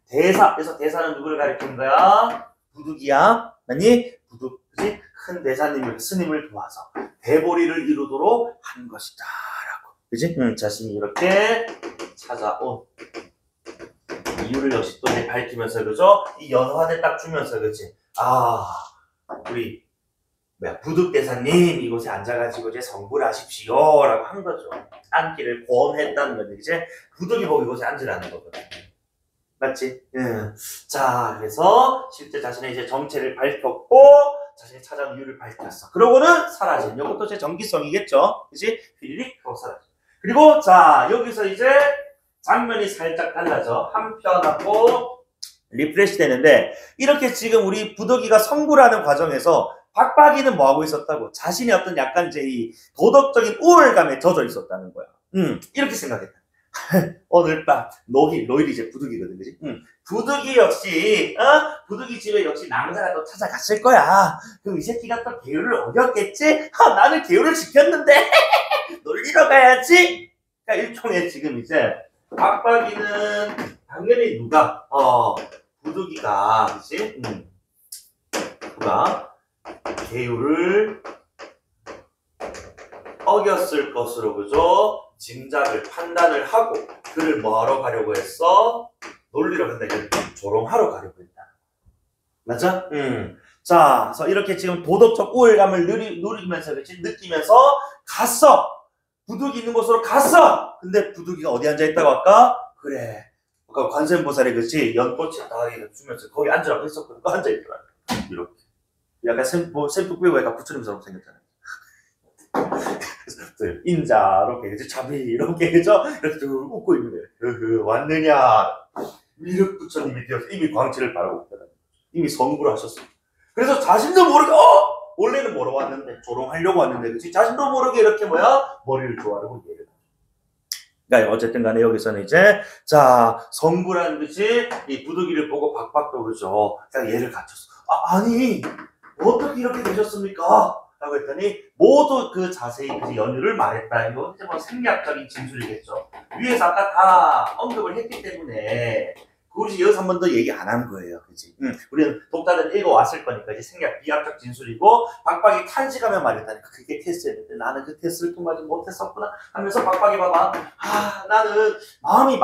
대사. 그래서 대사는 누구를 가리키는 거야? 부득이야. 아니 부득 그지? 큰 대사님을 스님을 도와서 대보리를 이루도록 한 것이다 라고 그지? 자신이 이렇게 찾아온 이유를 역시 또 밝히면서 그죠? 이 연환을 딱 주면서 그지? 우리 부득대사님 이곳에 앉아가지고 이제 성불 하십시오 라고 한 거죠. 앉기를 권했다는 건데 이제 부득이 보고 이곳에 앉으라는 거거든. 맞지? 자 그래서 실제 자신의 이제 정체를 밝혔고 자신이 찾아온 이유를 밝혔어. 그러고는 사라진. 이것도 제 정기성이겠죠. 그치? 휘리릭 하고 사라진. 그리고 자 여기서 이제 장면이 살짝 달라져. 한편하고 리프레시 되는데 이렇게 지금 우리 부득이가 성불하는 과정에서 박박이는 뭐 하고 있었다고? 자신이 어떤 약간 이제 이 도덕적인 우월감에 젖어 있었다는 거야. 이렇게 생각했다. 오늘 밤 노일이 이제 부득이거든, 그지? 부득이 역시 부득이 집에 역시 낭자가 또 찾아갔을 거야. 그럼 이 새끼가 또 계율을 어겼겠지? 나는 계율을 지켰는데 놀리러 가야지. 그러니까 일종의 지금 이제 박박이는 당연히 누가 부득이가 그지? 누가 계율을 어겼을 것으로 그죠? 짐작을 판단을 하고 그를 뭐하러 가려고 했어? 놀리러 간다. 조롱하러 가려고 했다. 맞아? 자, 그래서 이렇게 지금 도덕적 우월감을 누리면서 그치? 느끼면서 갔어. 부득이 있는 곳으로 갔어. 근데 부득이가 어디 앉아 있다고 할까? 그래. 아까 관세음보살이 그치? 연꽃이 다 주면서 거기 앉으라고 했었거든. 앉아 있더라. 이렇게. 약간 샘프 빼고 약간 부처님처럼 생겼잖아요. 그래서 인자로 이렇게 자비 이렇게 그죠? 이렇게 쭉 웃고 있는 거예요. 왔느냐? 미륵 부처님이 되어서 이미 광채를 바라고 있더라고요. 이미 성불을 하셨어요. 그래서 자신도 모르게 원래는 뭐로 왔는데 조롱하려고 왔는데 그치? 자신도 모르게 이렇게 머리를 조아르고 얘를. 그러니까 어쨌든 간에 여기서는 이제 자 성불한 그치? 이 부득이를 보고 박박도 그죠? 그냥 얘를 갖췄어. 아니 어떻게 이렇게 되셨습니까? 라고 했더니 모두 그 자세히 그 연유를 말했다. 이거 이제 뭐 생략적인 진술이겠죠. 위에서 아까 다 언급을 했기 때문에 굳이 여기서 한 번 더 얘기 안 하는 거예요. 그치? 우리는 독자들 읽어왔을 거니까 이제 생략 비약적 진술이고 박박이 탄식하며 말했다니까 그게 테스트였는데 나는 그 테스트를 통과하지 못했었구나 하면서 박박이 봐봐. 나는 마음이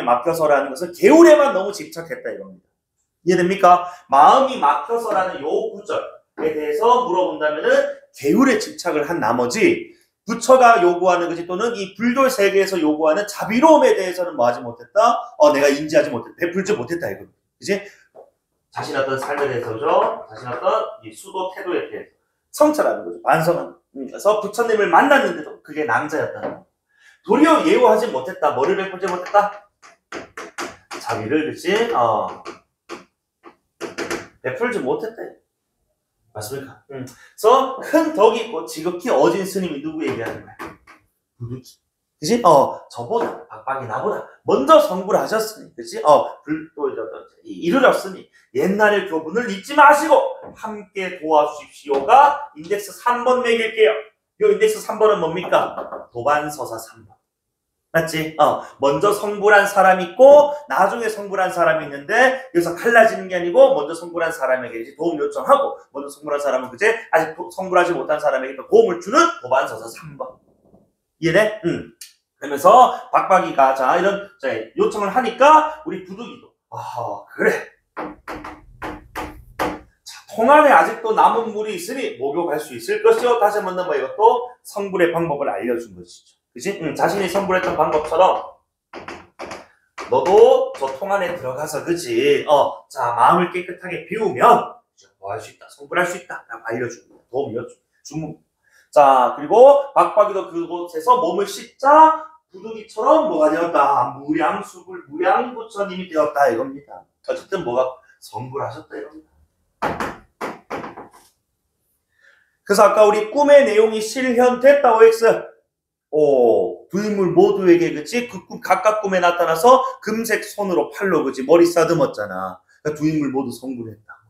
막혀서라는 것은 계율에만 너무 집착했다 이겁니다. 이해됩니까? 마음이 막혀서라는 요 구절에 대해서 물어본다면은 계율에 집착을 한 나머지 부처가 요구하는 거지 또는 이 불교 세계에서 요구하는 자비로움에 대해서는 뭐 하지 못했다? 내가 인지하지 못했다. 베풀지 못했다 이거. 그지? 자신 어떤 삶에 대해서죠. 자신 어떤 이 수도 태도에 대해서 성찰하는 거죠. 반성하는. 그래서 부처님을 만났는데도 그게 낭자였다는 거. 도리어 예우하지 못했다. 뭐를 베풀지 못했다? 자비를 그지? 베풀지 못했다. 맞습니까? 그래서 큰 덕이 있고 지극히 어진 스님이 누구 얘기하는 거야? 부득이. 그지? 저보다, 박박이 나보다 먼저 성불을 하셨으니, 그지? 이르렀으니, 옛날의 교훈을 잊지 마시고, 함께 도와주십시오가 인덱스 3번 매길게요. 요 인덱스 3번은 뭡니까? 도반서사 3번. 맞지? 먼저 성불한 사람이 있고, 나중에 성불한 사람이 있는데, 여기서 갈라지는 게 아니고, 먼저 성불한 사람에게 이제 도움 요청하고, 먼저 성불한 사람은 그제 아직 성불하지 못한 사람에게 또 도움을 주는 도반서사 3번. 이해돼? 그러면서, 박박이가, 자, 이런, 요청을 하니까, 우리 부득이도, 그래. 자, 통안에 아직도 남은 물이 있으니, 목욕할 수 있을 것이요. 다시 한번 더 이것도 성불의 방법을 알려준 것이죠. 그치? 자신이 성불했던 방법처럼 너도 저 통 안에 들어가서 그치? 자 마음을 깨끗하게 비우면 뭐 할 수 있다. 성불할 수 있다. 라고 알려주고 도움이 주문. 자 그리고 박박이도 그곳에서 몸을 씻자 부득이처럼 뭐가 되었다. 무량수불 무량부처님이 되었다 이겁니다. 어쨌든 뭐가 성불하셨다 이겁니다. 그래서 아까 우리 꿈의 내용이 실현됐다 OX 두 인물 모두에게, 그치? 그 꿈, 각각 꿈에 나타나서 금색 손으로 팔로, 그치? 머리 싸듬었잖아. 그러니까 두 인물 모두 성불했다.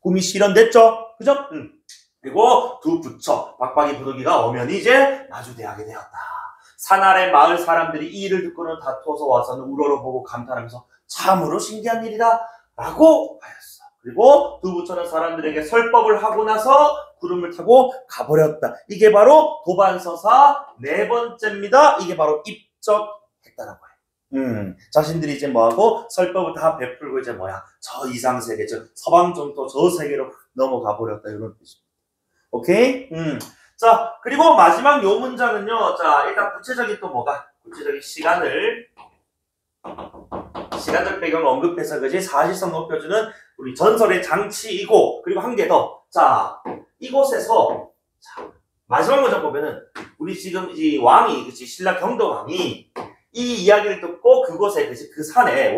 꿈이 실현됐죠? 그죠? 그리고 두 부처, 박박이 부득이가 엄연히 이제 마주대하게 되었다. 산 아래 마을 사람들이 이 일을 듣고는 다투어서 와서는 우러러보고 감탄하면서 참으로 신기한 일이다 라고 하였어. 그리고 두 부처는 사람들에게 설법을 하고 나서 구름을 타고 가버렸다. 이게 바로 도반서사 네 번째입니다. 이게 바로 입적했다라고 해요. 자신들이 이제 뭐하고 설법을 다 베풀고 이제 저 이상세계, 저 서방정토 저 세계로 넘어가 버렸다, 이런 뜻입니다. 오케이? 자, 그리고 마지막 요 문장은요. 자, 일단 구체적인 또 구체적인 시간적 배경을 언급해서, 그지? 사실성 높여주는 우리 전설의 장치이고, 그리고 한 개 더. 자, 이곳에서, 자, 마지막 문장 보면은, 우리 지금 이 왕이, 그치? 신라 경도왕이 이 이야기를 듣고 그곳에, 그치? 그 산에,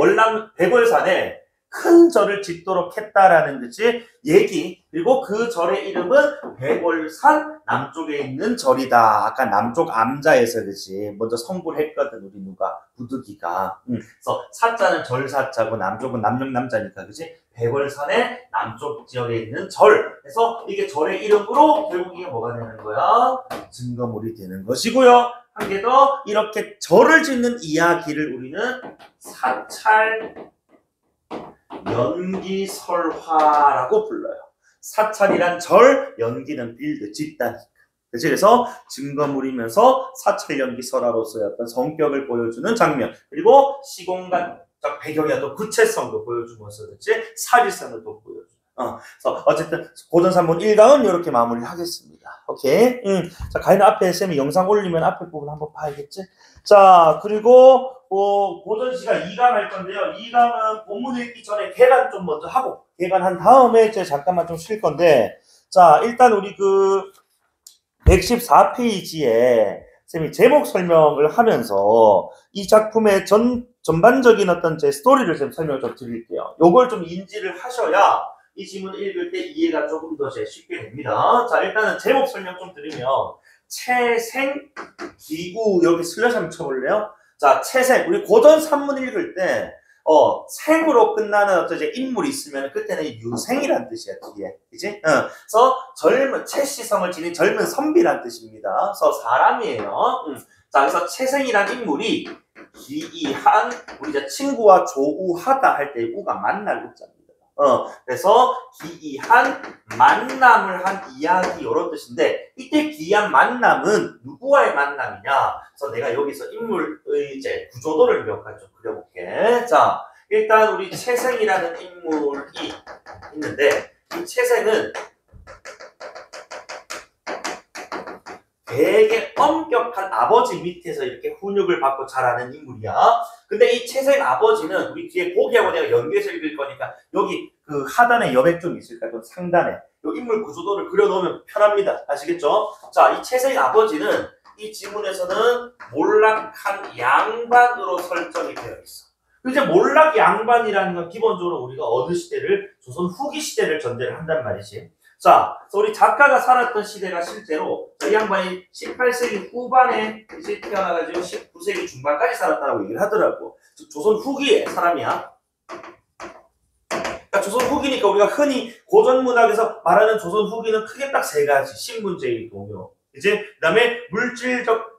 백월산에 큰 절을 짓도록 했다라는, 그치? 얘기. 그리고 그 절의 이름은 백월산 남쪽에 있는 절이다. 아까 남쪽 암자에서, 그치? 먼저 성불했거든, 우리 부득이가. 그래서 사자는 절사자고 남쪽은 남녀남자니까, 그치? 백월산의 남쪽 지역에 있는 절. 그래서 이게 절의 이름으로 결국 이게 뭐가 되는 거야? 증거물이 되는 것이고요. 한 개 더, 이렇게 절을 짓는 이야기를 우리는 사찰 연기설화라고 불러요. 사찰이란 절, 연기는 빌드, 짓다니까. 그래서 증거물이면서 사찰 연기설화로서의 어떤 성격을 보여주는 장면, 그리고 시공간적 배경의 어떤 구체성도 보여주면서, 그치? 사실성을 또 보여주죠. 그래서 어쨌든 고전산문 1강은 이렇게 마무리하겠습니다. 오케이. 자, 가인은 앞에 쌤이 영상 올리면 앞에 부분 한번 봐야겠지? 자, 그리고 고전 시간 2강 할 건데요. 2강은 본문 읽기 전에 개간 좀 먼저 하고, 개간한 다음에 이제 잠깐만 좀 쉴 건데, 자, 일단 우리 114페이지에 쌤이 제목 설명을 하면서 이 작품의 전반적인 어떤 제 스토리를 좀 설명을 좀 드릴게요. 요걸 좀 인지를 하셔야 이 지문 읽을 때 이해가 조금 더 쉽게 됩니다. 자, 일단은 제목 설명 좀 드리면, 채생기우, 여기 슬래시 한번 쳐볼래요? 자, 채생, 우리 고전 산문 읽을 때 생으로 끝나는 어떤 이제 인물이 있으면 그때는 유생이란 뜻이야, 뒤에. 그지? 그래서 채시성을 지닌 젊은 선비란 뜻입니다. 그래서 사람이에요. 자, 그래서 채생이란 인물이 기이한, 우리 이제 친구와 조우하다 할 때 우가 만날 우자입니다. 그래서 기이한 만남을 한 이야기, 이런 뜻인데, 이때 기이한 만남은 누구와의 만남이냐? 그래서 내가 여기서 인물의 이제 구조도를 몇 가지 좀 그려볼게. 자, 일단 우리 채생이라는 인물이 있는데, 이 채생은 되게 엄격한 아버지 밑에서 이렇게 훈육을 받고 자라는 인물이야. 근데 이 채생 아버지는, 우리 뒤에 보기하고 내가 연계해서 읽을 거니까 여기 그 하단에 여백 좀 있을까? 좀 상단에 이 인물 구조도를 그려놓으면 편합니다. 아시겠죠? 자, 이 채생 아버지는 이 지문에서는 몰락한 양반으로 설정이 되어 있어. 이제 몰락 양반이라는 건 기본적으로 우리가 어느 시대를, 조선 후기 시대를 전제를 한단 말이지. 자, 그래서 우리 작가가 살았던 시대가 실제로 이 양반이 18세기 후반에 이제 태어나가지고 19세기 중반까지 살았다고 얘기를 하더라고. 즉 조선 후기의 사람이야. 그러니까 조선 후기니까 우리가 흔히 고전 문학에서 말하는 조선 후기는 크게 딱 세 가지. 신분제의 동요. 이제 그다음에 물질적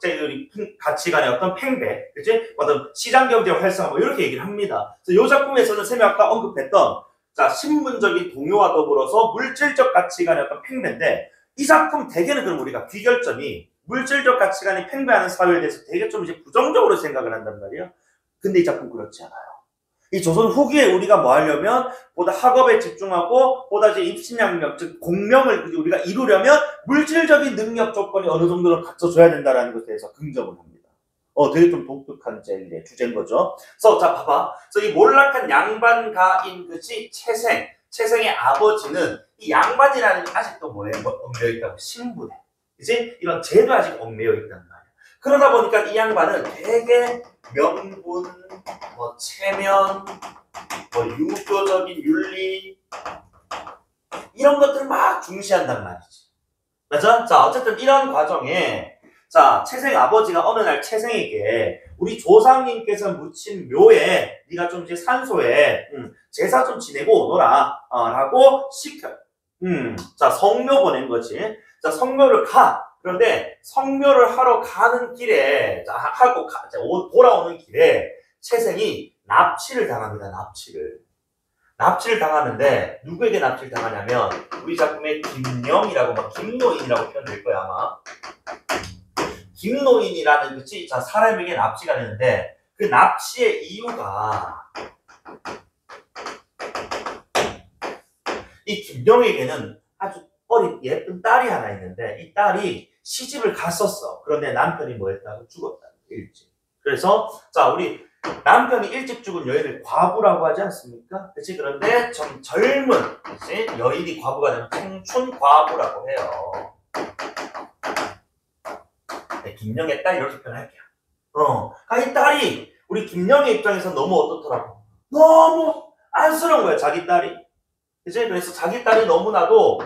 가치관의 어떤 팽배, 그치? 어떤 시장 경제 활성화, 뭐 이렇게 얘기를 합니다. 그래서 이 작품에서는 쌤이 아까 언급했던, 자, 신분적인 동요와 더불어서 물질적 가치관의 어떤 팽배인데, 이 작품 대개는 그럼 우리가 귀결점이 물질적 가치관이 팽배하는 사회에 대해서 되게 좀 이제 부정적으로 생각을 한단 말이에요. 근데 이 작품 그렇지 않아요. 이 조선 후기에 우리가 뭐 하려면 보다 학업에 집중하고 보다 이제 입신양명, 즉 공명을 우리가 이루려면 물질적인 능력 조건이 어느 정도는 갖춰줘야 된다라는 것에 대해서 긍정을 합니다. 되게 좀 독특한 이제 주제인 거죠. 그래서 자, 봐봐. 그래서 이 몰락한 양반가인 그치 채생의 아버지는 이 양반이라는 게 아직도 뭐에 얽매여 있다고, 신분에, 그치? 이런 제도 아직 얽매여 있단 말이야. 그러다 보니까 이 양반은 되게 명분, 뭐 체면, 뭐 유교적인 윤리, 이런 것들을 막 중시한단 말이지. 맞아? 자, 어쨌든 이런 과정에, 자, 채생 아버지가 어느 날 채생에게 우리 조상님께서 묻힌 묘에 네가 좀 이제 산소에 제사 좀 지내고 오너라 라고 시켜요. 자, 성묘 보낸 거지. 자, 성묘를 가. 그런데 성묘를 하러 가는 길에 돌아오는 길에 채생이 납치를 당합니다. 납치를 당하는데 누구에게 납치를 당하냐면 우리 작품에 김영이라고 막 김노인이라고 표현될 거야 아마. 김노인이라는 그치? 자, 사람에게 납치가 되는데 그 납치의 이유가 이 김영에게는 아주 어린 예쁜 딸이 하나 있는데 이 딸이 시집을 갔었어. 그런데 남편이 뭐 했다고 죽었다. 일찍. 그래서 자, 우리 남편이 일찍 죽은 여인을 과부라고 하지 않습니까? 그치? 그런데 좀 젊은 그치? 여인이 과부가 되면 청춘 과부라고 해요. 네, 김영의 딸 이렇게 표현할게요. 이 딸이 우리 김영의 입장에서 너무 어떻더라고? 너무 안쓰러운 거야, 자기 딸이. 그치? 그래서 자기 딸이 너무나도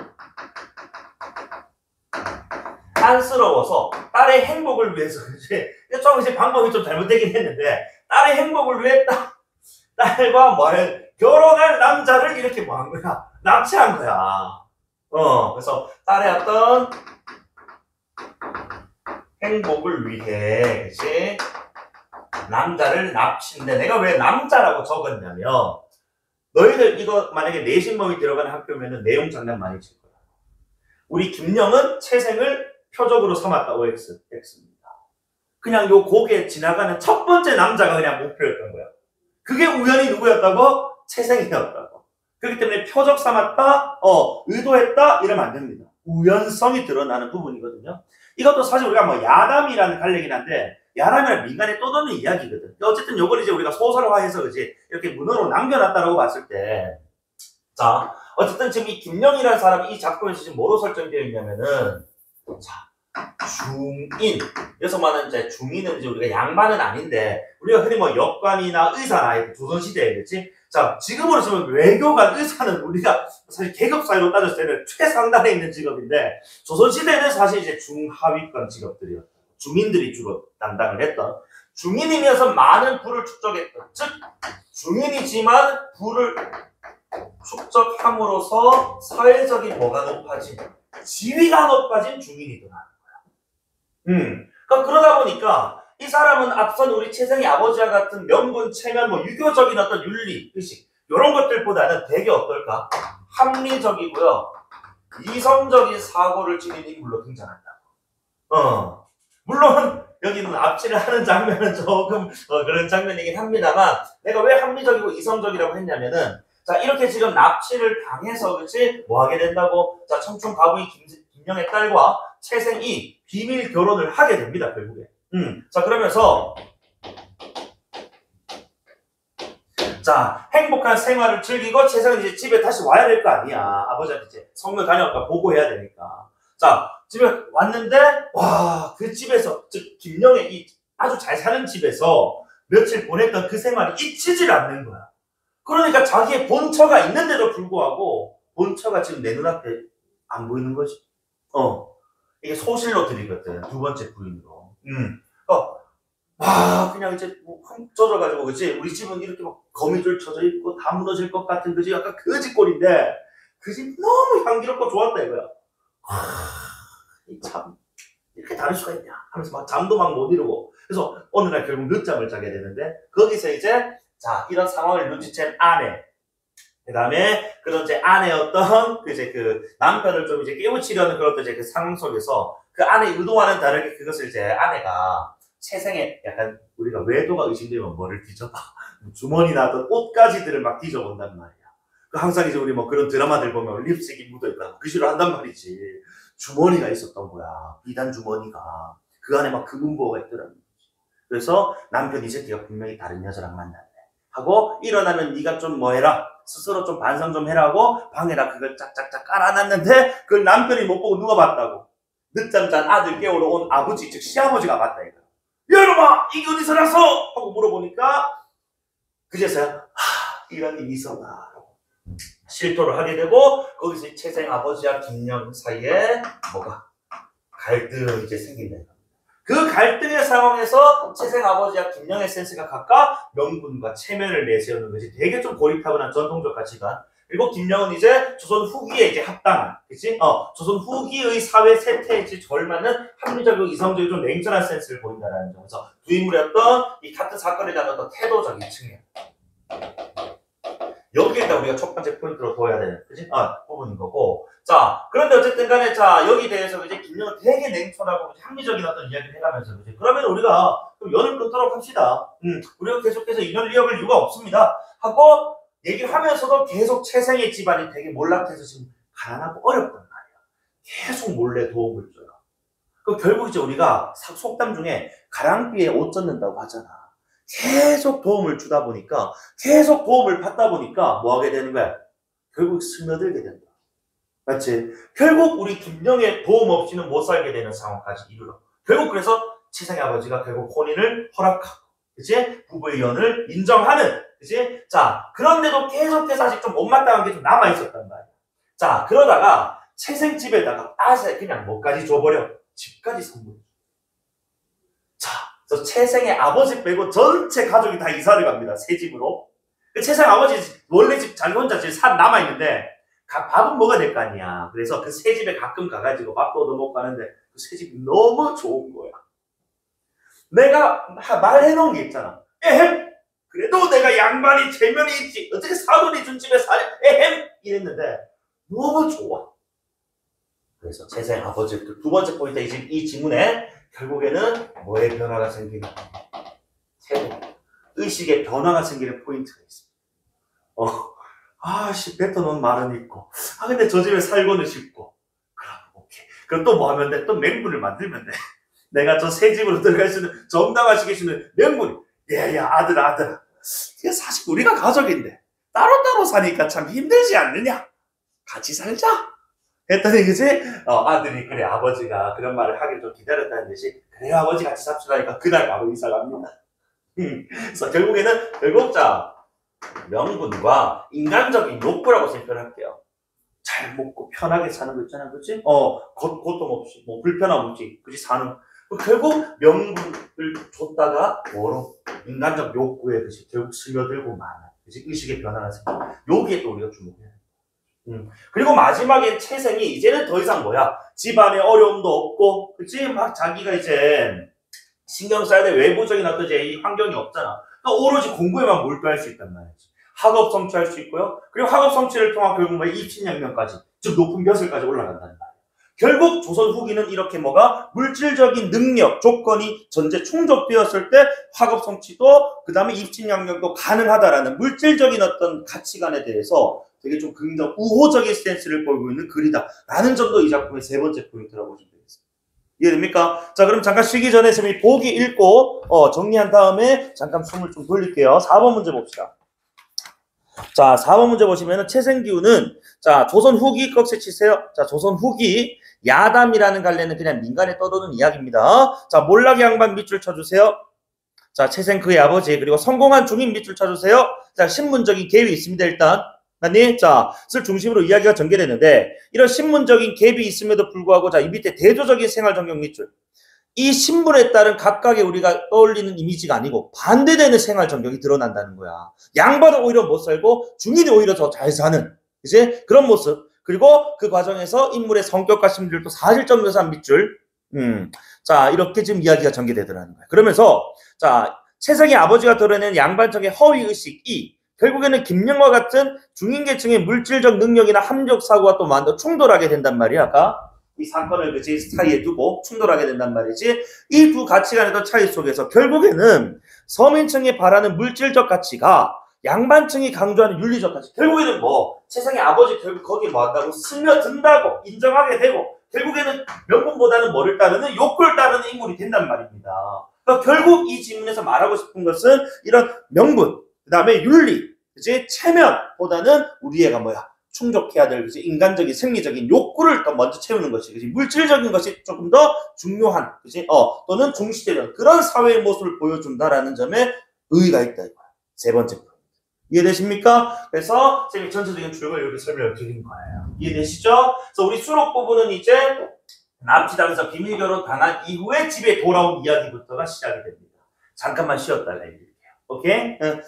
안쓰러워서 딸의 행복을 위해서, 그치? 좀 이제 방법이 좀 잘못되긴 했는데, 딸의 행복을 위해 딸과 결혼할 남자를 이렇게 뭐 한 거야? 납치한 거야. 그래서 딸의 어떤 행복을 위해, 그치? 남자를 납치인데, 내가 왜 남자라고 적었냐면, 너희들 이거 만약에 내신범위 들어가는 학교면은 내용 장난 많이 칠 거야. 우리 김영은 채생을 표적으로 삼았다. OX, X입니다. 그냥 요 곡에 지나가는 첫 번째 남자가 그냥 목표였던 거야. 그게 우연히 누구였다고? 채생이었다고. 그렇기 때문에 표적 삼았다, 의도했다, 이러면 안 됩니다. 우연성이 드러나는 부분이거든요. 이것도 사실 우리가 뭐 야담이라는 갈래긴 한데, 야담이란 민간에 떠도는 이야기거든. 어쨌든 요걸 이제 우리가 소설화해서 그지 이렇게 문어로 남겨놨다라고 봤을 때, 자, 어쨌든 지금 이 김영이라는 사람이 이 작품에서 지금 뭐로 설정되어 있냐면은, 자, 중인. 여기서 말하는 이제 중인은 이제 우리가 양반은 아닌데, 우리가 흔히 뭐 역관이나 의사나 조선시대에 그렇지? 자, 지금으로 치면 외교관, 의사는 우리가 사실 계급 사회로 따졌을 때는 최상단에 있는 직업인데, 조선시대는 사실 이제 중하위권 직업들이었다. 중인들이 주로 담당을 했던. 중인이면서 많은 부를 축적했던. 즉, 중인이지만 부를 축적함으로써 사회적인 뭐가 높아진, 지위가 높아진 중인이 되는 거야. 그러니까 그러다 보니까 이 사람은 앞선 우리 채생의 아버지와 같은 명분, 체면, 뭐 유교적인 어떤 윤리, 의식 이런 것들보다는 되게 어떨까? 합리적이고요. 이성적인 사고를 지닌 인물로 등장한다고. 물론 여기는 납치를 하는 장면은 조금 그런 장면이긴 합니다만 내가 왜 합리적이고 이성적이라고 했냐면은 자 이렇게 지금 납치를 당해서 그치 뭐 하게 된다고 자 청춘 과부인 김영의 딸과 채생이 비밀 결혼을 하게 됩니다 결국에. 자 그러면서 자 행복한 생활을 즐기고 채생은 이제 집에 다시 와야 될 거 아니야. 아버지한테 이제 성묘 다녀왔다 보고해야 되니까. 자 집에 왔는데 와 그 집에서 즉 김영의 이 아주 잘 사는 집에서 며칠 보냈던 그 생활이 잊히질 않는 거야. 그러니까 자기의 본처가 있는데도 불구하고 본처가 지금 내 눈앞에 안 보이는 거지. 이게 소실로 들이거든. 두 번째 부인으로. 그냥 이제 뭐 젖어가지고 그치 우리 집은 이렇게 막 거미줄 쳐져 있고 다 무너질 것 같은 그지 약간 거지꼴인데 그 집 너무 향기롭고 좋았다 이거야. 참 이렇게 다를 수가 있냐 하면서 막 잠도 막 못 이루고 그래서 어느 날 결국 늦잠을 자게 되는데 거기서 이제 자 이런 상황을 눈치챈 아내 그 다음에 그런 이제 아내였던 그 남편을 좀 이제 깨우치려는 그런 이제 그 상황 속에서 그 아내의 의도와는 다르게 그것을 이제 아내가 채생에 약간 우리가 외도가 의심되면 뭐를 뒤져봐 주머니나 어떤 옷가지들을 막 뒤져본단 말이야. 그 항상 이제 우리 뭐 그런 드라마들 보면 립스틱이 묻어있다 그 식으로 한단 말이지. 주머니가 있었던 거야. 비단 주머니가. 그 안에 막 금은보가 있더라고. 그래서 남편이 이 새끼가 분명히 다른 여자랑 만났네. 하고 일어나면 네가 좀 뭐 해라. 스스로 좀 반성 좀 해라 하고 방에다 그걸 짝짝짝 깔아놨는데 그걸 남편이 못 보고 누가 봤다고. 늦잠 잔 아들 깨우러 온 아버지 즉 시아버지가 봤다 이거. 야 이놈아 이게 어디서 났어? 하고 물어보니까 그제서야 이런 일이 있었나. 실토를 하게 되고 거기서 채생 아버지와 김영 사이에 뭐가 갈등이 이제 생긴다. 그 갈등의 상황에서 채생 아버지와 김영애 센스가 각각 명분과 체면을 내세우는 것이 되게 좀 고리타분한 전통적 가치관. 그리고 김영은 이제 조선 후기에 이제 합당한, 그치? 조선 후기의 사회 세태에 이제 걸맞는 합리적이고 이성적이고 좀 냉철한 센스를 보인다는 점에서 두 인물의 어떤 이 같은 사건에 대한 어떤 태도적인 측면. 여기에다 우리가 첫 번째 포인트로 둬야 되는, 그치? 부분인 거고. 자, 그런데 어쨌든 간에, 자, 여기 대해서 이제 김영은 되게 냉철하고 합리적인 어떤 이야기를 해가면서, 그치? 그러면 우리가 좀 연을 끊도록 합시다. 우리가 계속해서 인연을 이어갈 이유가 없습니다. 하고, 얘기를 하면서도 계속 채생의 집안이 되게 몰락해서 지금 가난하고 어렵단 말이야. 계속 몰래 도움을 줘요. 그럼 결국 이제 우리가 속담 중에 가랑비에 옷 젖는다고 하잖아. 계속 도움을 주다 보니까, 계속 도움을 받다 보니까 뭐 하게 되는 거야? 결국 스며들게 된다. 맞지? 결국 우리 김영의 도움 없이는 못 살게 되는 상황까지 이르러. 결국 그래서 채생의 아버지가 결국 혼인을 허락하고, 그치? 부부의 연을 인정하는, 그치? 자, 그런데도 계속해서 아직 좀 못마땅한 게 좀 남아있었단 말이야. 자, 그러다가 채생 집에다가 그냥 뭐까지 줘버려? 집까지 선물해. 자, 그래서 채생의 아버지 빼고 전체 가족이 다 이사를 갑니다. 새 집으로. 채생 아버지 원래 집 자기 혼자 지금 산 남아있는데 밥은 먹어야 될 거 아니야. 그래서 그 새 집에 가끔 가가지고 밥도 얻어먹고 가는데 그 새 집이 너무 좋은 거야. 내가 말해놓은 게 있잖아. 에헴! 그래도 내가 양반이 체면이 있지. 어떻게 사돈이 준 집에 살래? 에헴! 이랬는데 너무 좋아. 그래서 채생 아버지 그 두 번째 포인트 이 지문에 결국에는 뭐의 변화가 생기는 태도, 의식의 변화가 생기는 포인트가 있습니다. 뱉어놓은 말은 있고, 근데 저 집에 살고는 싶고, 그럼 오케이. 그럼 또 뭐 하면 돼? 또 맹분을 만들면 돼. 내가 저 새 집으로 들어갈 수 있는, 정당화시킬 수 있는 명분이. 야, 아들아. 이게 사실 우리가 가족인데, 따로따로 사니까 참 힘들지 않느냐? 같이 살자. 했더니, 그치? 아들이, 그래, 아버지가 그런 말을 하길 좀 기다렸다는 듯이, 그래, 아버지 같이 삽시다니까 그날 바로 이사 갑니다. 그래서 결국 자, 명분과 인간적인 욕구라고 생각할게요. 잘 먹고 편하게 사는 거 있잖아, 그치? 고통 없이, 뭐, 불편함 없이, 그치? 사는. 결국 명분을 줬다가 뭐로? 인간적 욕구에 그치? 결국 스며들고 마는. 그치? 의식의 변화가 생겨. 여기에 또 우리가 주목해야 돼. 그리고 마지막에 채생이 이제는 더 이상 뭐야? 집안에 어려움도 없고, 그치? 막 자기가 이제 신경 써야 될 외부적인 어떤 이제 이 환경이 없잖아. 그러니까 오로지 공부에만 몰두할 수 있단 말이지. 학업 성취할 수 있고요. 그리고 학업 성취를 통한 결국 뭐 입신양명까지, 즉 높은 벼슬까지 올라간다는 말이야. 결국 조선 후기는 이렇게 뭐가 물질적인 능력, 조건이 전제 충족되었을 때 학업 성취도 그 다음에 입신양명도 가능하다라는 물질적인 어떤 가치관에 대해서 되게 좀 긍정, 우호적인 스탠스를 보이고 있는 글이다라는 점도 이 작품의 세 번째 포인트라고 보시면 되겠습니다. 이해됩니까? 자, 그럼 잠깐 쉬기 전에 저희 보기 읽고 정리한 다음에 잠깐 숨을 좀 돌릴게요. 4번 문제 봅시다. 자, 4번 문제 보시면은 채생기후는 자, 조선 후기 꺽쇠 치세요. 자, 조선 후기 야담이라는 갈래는 그냥 민간에 떠도는 이야기입니다. 자, 몰락 양반 밑줄 쳐주세요. 자, 채생 그의 아버지 그리고 성공한 중인 밑줄 쳐주세요. 자, 신문적인 갭이 있습니다. 일단 자, 쓸 중심으로 이야기가 전개되는데 이런 신문적인 갭이 있음에도 불구하고 자, 이 밑에 대조적인 생활전경 밑줄. 이 신분에 따른 각각의 우리가 떠올리는 이미지가 아니고 반대되는 생활전경이 드러난다는 거야. 양반은 오히려 못 살고 중인이 오히려 더 잘 사는 이제 그런 모습. 그리고 그 과정에서 인물의 성격과 심리를 또 사실적 묘사한 밑줄. 자, 이렇게 지금 이야기가 전개되더라는 거야. 그러면서 자, 채생의 아버지가 드러낸 양반적인 허위의식이 결국에는 김영과 같은 중인계층의 물질적 능력이나 합리적 사고와 또 많이 충돌하게 된단 말이야. 아까 이 사건을 그치 사이에 두고 충돌하게 된단 말이지. 이 두 가치관의 차이 속에서 결국에는 서민층이 바라는 물질적 가치가 양반층이 강조하는 윤리적 가치. 결국에는 뭐 세상의 아버지 결국 거기에 뭐 한다고 스며든다고 인정하게 되고 결국에는 명분보다는 뭐를 따르는 욕구를 따르는 인물이 된단 말입니다. 그러니까 결국 이 질문에서 말하고 싶은 것은 이런 명분, 그 다음에 윤리, 그치? 체면보다는 우리 애가 뭐야? 충족해야 될 그치? 인간적인 생리적인 욕구를 더 먼저 채우는 것이 그치? 물질적인 것이 조금 더 중요한 그치? 또는 중시되는 그런 사회의 모습을 보여준다라는 점에 의의가 있다 이거야. 세 번째 포인트. 이해되십니까? 그래서 쌤이 전체적인 줄을 이렇게 설명을 드린 거예요. 이해되시죠? 그래서 우리 수록 부분은 이제 납치당해서 비밀 결혼 당한 이후에 집에 돌아온 이야기부터가 시작이 됩니다. 잠깐만 쉬었다가 읽을게요. 오케이? 응.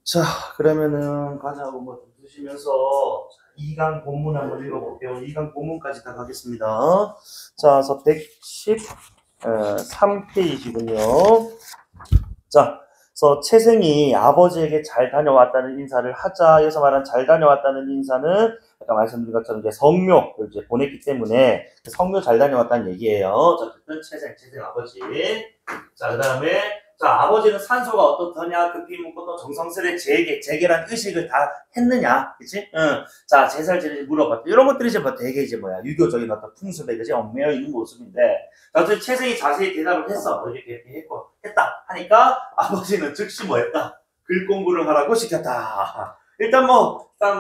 자, 그러면은 과자하고 뭐 좀 드시면서 2강 본문 한번 읽어볼게요. 2강 본문까지 다 가겠습니다. 자, 그래서 113페이지군요. 자, 그래서 채생이 아버지에게 잘 다녀왔다는 인사를 하자. 여기서 말한 잘 다녀왔다는 인사는 아까 말씀드린 것처럼 이제 성묘를 이제 보냈기 때문에 성묘 잘 다녀왔다는 얘기예요. 자, 어쨌든 채생 아버지. 자, 그 다음에 자, 아버지는 산소가 어떻더냐, 급히 묻고 또 정성스레 재계란 의식을 다 했느냐, 그치? 응. 자, 제사를 지내지 물어봤다. 이런 것들이 이제 뭐 되게 이제 뭐야, 유교적인 어떤 풍습에 그지? 얽매여 있는 모습인데, 자, 어쨌든 채생이 자세히 대답을 했어. 이렇게 했다. 하니까 아버지는 즉시 뭐 했다? 글 공부를 하라고 시켰다. 일단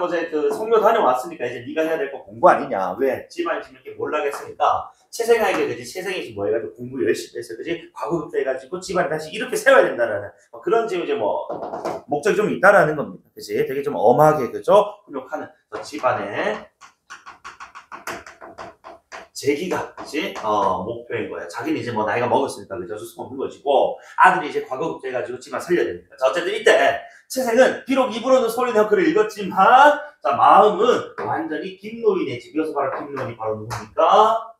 이제 그 성묘 다녀왔으니까 이제 네가 해야 될 거 공부 아니냐. 왜? 집안이 지금 이렇게 몰락했으니까 채생에게 그지? 채생이 뭐 해가지고 공부 열심히 해서 그지? 과거부터 해가지고 집안이 다시 이렇게 세워야 된다라는 그런 지금 이제 목적이 좀 있다라는 겁니다. 그지? 되게 좀 엄하게 그죠? 훈육하는 집안의 재기가 그지? 목표인 거야. 자기는 이제 뭐 나이가 먹었으니까 그죠? 수습 없는 것이고 아들이 이제 과거부터 해가지고 집안 살려야 됩니다. 자, 어쨌든 이때 채생은 비록 입으로는 소리내어 글을 읽었지만 자, 마음은 완전히 김노인의 집. 이어서 바로 김노인이 바로 누굽니까?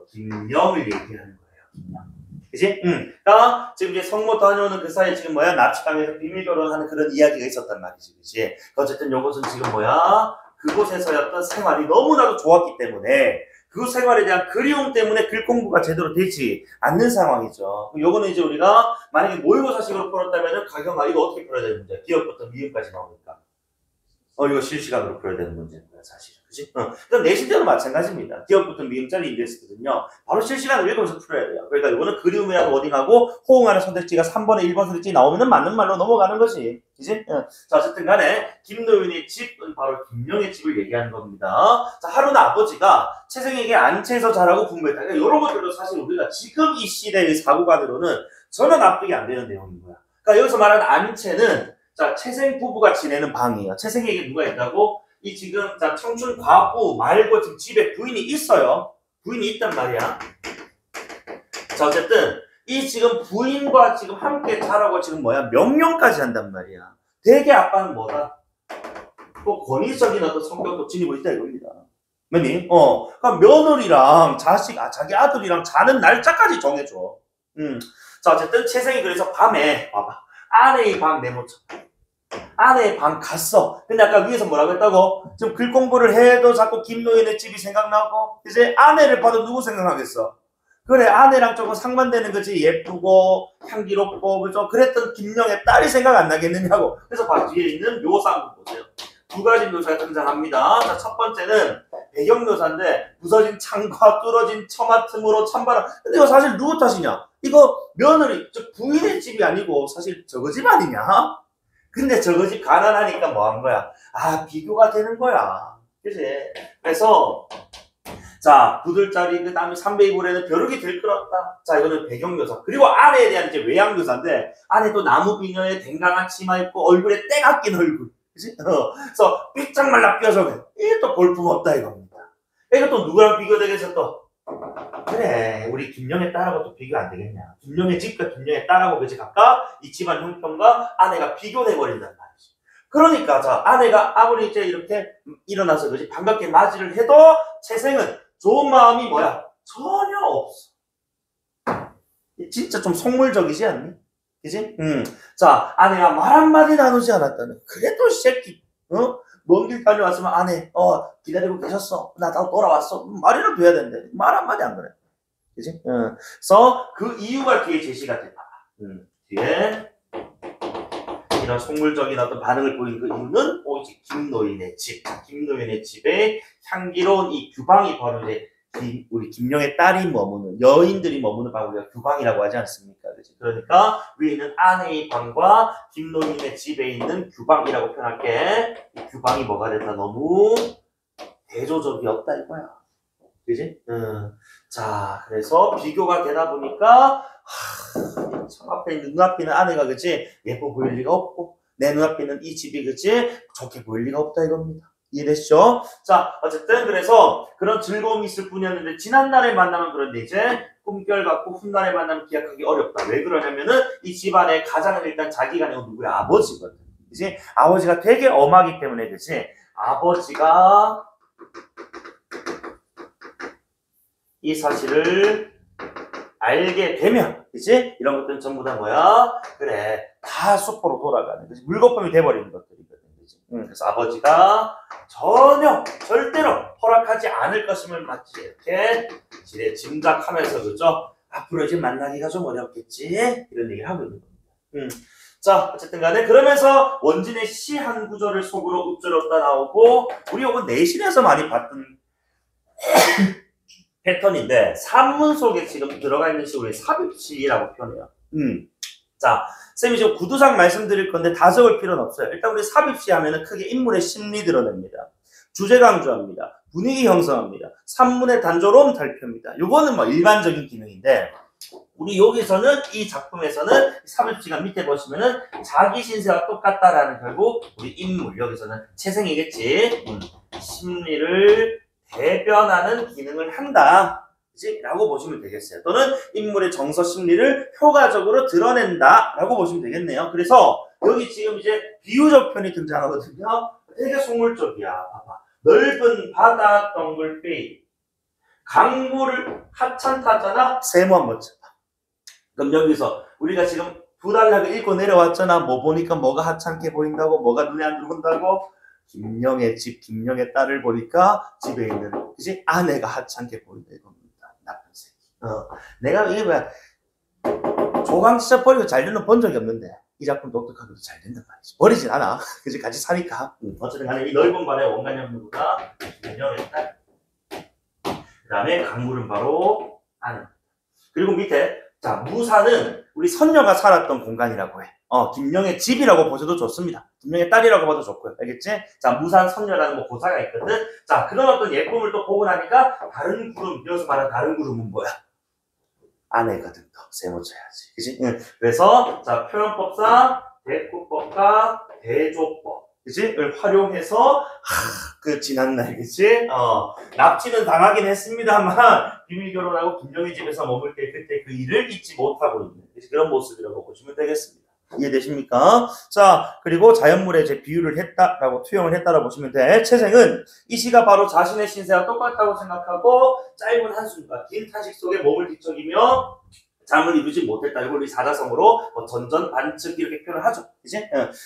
김영을 얘기하는 거예요. 김영. 그치? 그러니까 지금 이제 성모 다녀오는 그 사이에 지금 뭐야? 납치당해서 비밀 결혼하는 그런 이야기가 있었단 말이지. 그치? 어쨌든 요것은 지금 뭐야? 그곳에서였던 생활이 너무나도 좋았기 때문에 그 생활에 대한 그리움 때문에 글 공부가 제대로 되지 않는 상황이죠. 요거는 이제 우리가 만약에 모의고사식으로 풀었다면 가경아 이거 어떻게 풀어야 되는 문제? 기억부터 미음까지 나오니까. 이거 실시간으로 풀어야 되는 문제인 거야, 사실은. 그치? 그럼 내신대도 마찬가지입니다. 기억부터 미음자리 인덱스거든요. 바로 실시간으로 읽으면서 풀어야 돼요. 그러니까 이거는 그리움이라고 워딩하고 호응하는 선택지가 3번에 1번 선택지 나오면 맞는 말로 넘어가는 거지. 그치? 자, 어쨌든 간에 김노윤의 집은 바로 김영의 집을 얘기하는 겁니다. 자, 하루는 아버지가 채생에게 안채에서 자라고 분부했다. 그러니까 이런 것들도 사실 우리가 지금 이 시대의 사고관으로는 전혀 납득이 안 되는 내용인 거야. 그러니까 여기서 말하는 안채는 자, 채생 부부가 지내는 방이에요. 채생에게 누가 있다고? 이 지금, 자, 청춘 과부 말고 지금 집에 부인이 있어요. 부인이 있단 말이야. 자, 어쨌든, 이 지금 부인과 지금 함께 자라고 지금 뭐야? 명령까지 한단 말이야. 되게 아빠는 뭐다? 또 권위적인 어떤 성격도 지니고 있다 이겁니다. 뭐니? 그러니까 며느리랑 자기 아들이랑 자는 날짜까지 정해줘. 자, 어쨌든 채생이 그래서 밤에, 봐봐. 아내의 방 내모쳐. 아내의 방 갔어. 근데 아까 위에서 뭐라고 했다고? 지금 글 공부를 해도 자꾸 김노인의 집이 생각나고, 이제 아내를 봐도 누구 생각하겠어? 그래, 아내랑 조금 상반되는 거지. 예쁘고, 향기롭고, 그죠? 그랬던 김영의 딸이 생각 안 나겠느냐고. 그래서 뒤에 있는 묘사 한번 보세요. 두 가지 묘사가 등장합니다. 자, 첫 번째는 배경묘사인데, 부서진 창과 뚫어진 처마 틈으로 찬바람. 근데 이거 사실 누구 탓이냐? 이거 며느리, 부인의 집이 아니고 사실 저거 집 아니냐? 근데 저거 집 가난하니까 뭐 한 거야? 비교가 되는 거야. 그치? 그래서, 자, 부들자리, 그 다음에 302불에는 벼룩이 들끓었다. 자, 이거는 배경묘사. 그리고 아내에 대한 이제 외양묘사인데, 아내 또 나무 비녀에 댕강한 치마 입고 얼굴에 때가 낀 얼굴. 그치? 그래서 삐짝 말라 뼈서 이게 또 볼품없다 이겁니다. 이거 또 누구랑 비교되겠어 또? 그래, 우리 김영의 딸하고 또 비교 안 되겠냐. 김영의 집과 김영의 딸하고 그치 각각 이 집안 형편과 아내가 비교돼버린단 말이지. 그러니까 자, 아내가 아무리 이제 이렇게 일어나서 그치 반갑게 맞이를 해도 채생은 좋은 마음이 뭐야? 전혀 없어. 진짜 좀 속물적이지 않니? 그치? 자, 아내가 말 한마디 나누지 않았다는. 그래도 이 새끼, 먼 길 다녀왔으면 아내, 기다리고 계셨어. 나 다 돌아왔어. 말이라도 돼야 되는데. 말 한마디 안 그래. 그치? 그래서 그 이유가 뒤에 제시가 됐다. 뒤에 이런 속물적인 어떤 반응을 보인 그 이유는 오직 김노인의 집. 김노인의 집에 향기로운 이 규방이 바로 이제 우리 김용의 딸이 머무는, 여인들이 머무는 방을 우리가 규방이라고 하지 않습니까? 그치? 그러니까 위에 있는 아내의 방과 김노인의 집에 있는 규방이라고 표현할게. 이 규방이 뭐가 됐다? 너무 대조적이었다 이거야. 그지? 자, 그래서 비교가 되다 보니까 참 앞에 있는 눈앞에 있는 아내가 그치? 예뻐 보일 리가 없고 내 눈앞에 있는 이 집이 그치? 좋게 보일 리가 없다 이겁니다. 이해되시죠? 자, 어쨌든 그래서 그런 즐거움이 있을 뿐이었는데 지난날에 만나면 그런데 이제 꿈결 같고 훗날에 만나면 기약하기 어렵다. 왜 그러냐면은 이 집안의 가장은 일단 자기가 아니고 누구야? 아버지거든. 그치? 아버지가 되게 엄하기 때문에 그치? 아버지가 이 사실을 알게 되면 그치? 이런 것들은 전부 다 뭐야? 그래, 다 수포로 돌아가는 그치? 물거품이 돼버리는 것들이거든. 그치? 그래서 아버지가 전혀 절대로 허락하지 않을 것임을 마치 이렇게 지레 짐작하면서 그죠? 앞으로 이제 만나기가 좀 어렵겠지? 이런 얘기를 하고 있는 겁니다. 자, 어쨌든 간에 그러면서 원진의 시 한 구절을 속으로 읊조렸다 나오고 우리 요건 내신에서 많이 봤던 패턴인데 산문 속에 지금 들어가 있는 시 우리 삽입시라고 표현해요. 자, 쌤이 지금 구두상 말씀드릴 건데 다 적을 필요는 없어요. 일단 우리 삽입시 하면은 크게 인물의 심리 드러냅니다. 주제 강조합니다. 분위기 형성합니다. 산문의 단조로움 살펴입니다. 요거는 뭐 일반적인 기능인데 우리 여기서는 이 작품에서는 삽입시가 밑에 보시면은 자기 신세와 똑같다라는 결국 우리 인물 여기서는 채생이겠지. 심리를 대변하는 기능을 한다. 그치? 라고 보시면 되겠어요. 또는 인물의 정서 심리를 효과적으로 드러낸다. 라고 보시면 되겠네요. 그래서 여기 지금 이제 비유적 표현이 등장하거든요. 되게 속물적이야. 봐봐. 넓은 바다 덩굴빛. 강물을 하찮다잖아. 세모 한번 쳐봐. 그럼 여기서 우리가 지금 두 단락을 읽고 내려왔잖아. 뭐 보니까 뭐가 하찮게 보인다고, 뭐가 눈에 안 들어온다고. 김영의 집, 김영의 딸을 보니까 집에 있는, 그치? 아내가 하찮게 보인다 이겁니다. 나쁜 새끼. 내가 이게 뭐야, 조강 진짜 버리고 잘 되는 본 적이 없는데 이 작품 독특하게도 잘 된단 말이지. 버리진 않아. 그치? 같이 사니까. 어쨌든 간에 이 넓은 바다의 원관념 누구다? 김영의 딸. 그 다음에 강물은 바로 아내. 그리고 밑에 자, 무사는 우리 선녀가 살았던 공간이라고 해. 김영의 집이라고 보셔도 좋습니다. 김영의 딸이라고 봐도 좋고요. 알겠지? 자, 무산 선녀라는 뭐 고사가 있거든. 자, 그런 어떤 예쁨을 또 보고 나니까 다른 구름, 여기서 말하는 다른 구름은 뭐야? 아내거든. 또 세모쳐야지. 그치? 그래서 자, 표현법상 대꾸법과 대조법. 그치? 을 활용해서 그 지난날 그치? 납치는 당하긴 했습니다만 비밀 결혼하고 김정희 집에서 머물 때 그때 그 일을 잊지 못하고 있는 그런 모습이라고 보시면 되겠습니다. 이해되십니까? 자, 그리고 자연물에 이제 비유를 했다라고 투영을 했다라고 보시면 돼. 채생은 이 시가 바로 자신의 신세와 똑같다고 생각하고 짧은 한숨과 긴 탄식 속에 몸을 뒤척이며 잠을 이루지 못했다. 이걸 우리 사자성어로 뭐 전전 반측 이렇게 표현을 하죠. 그치?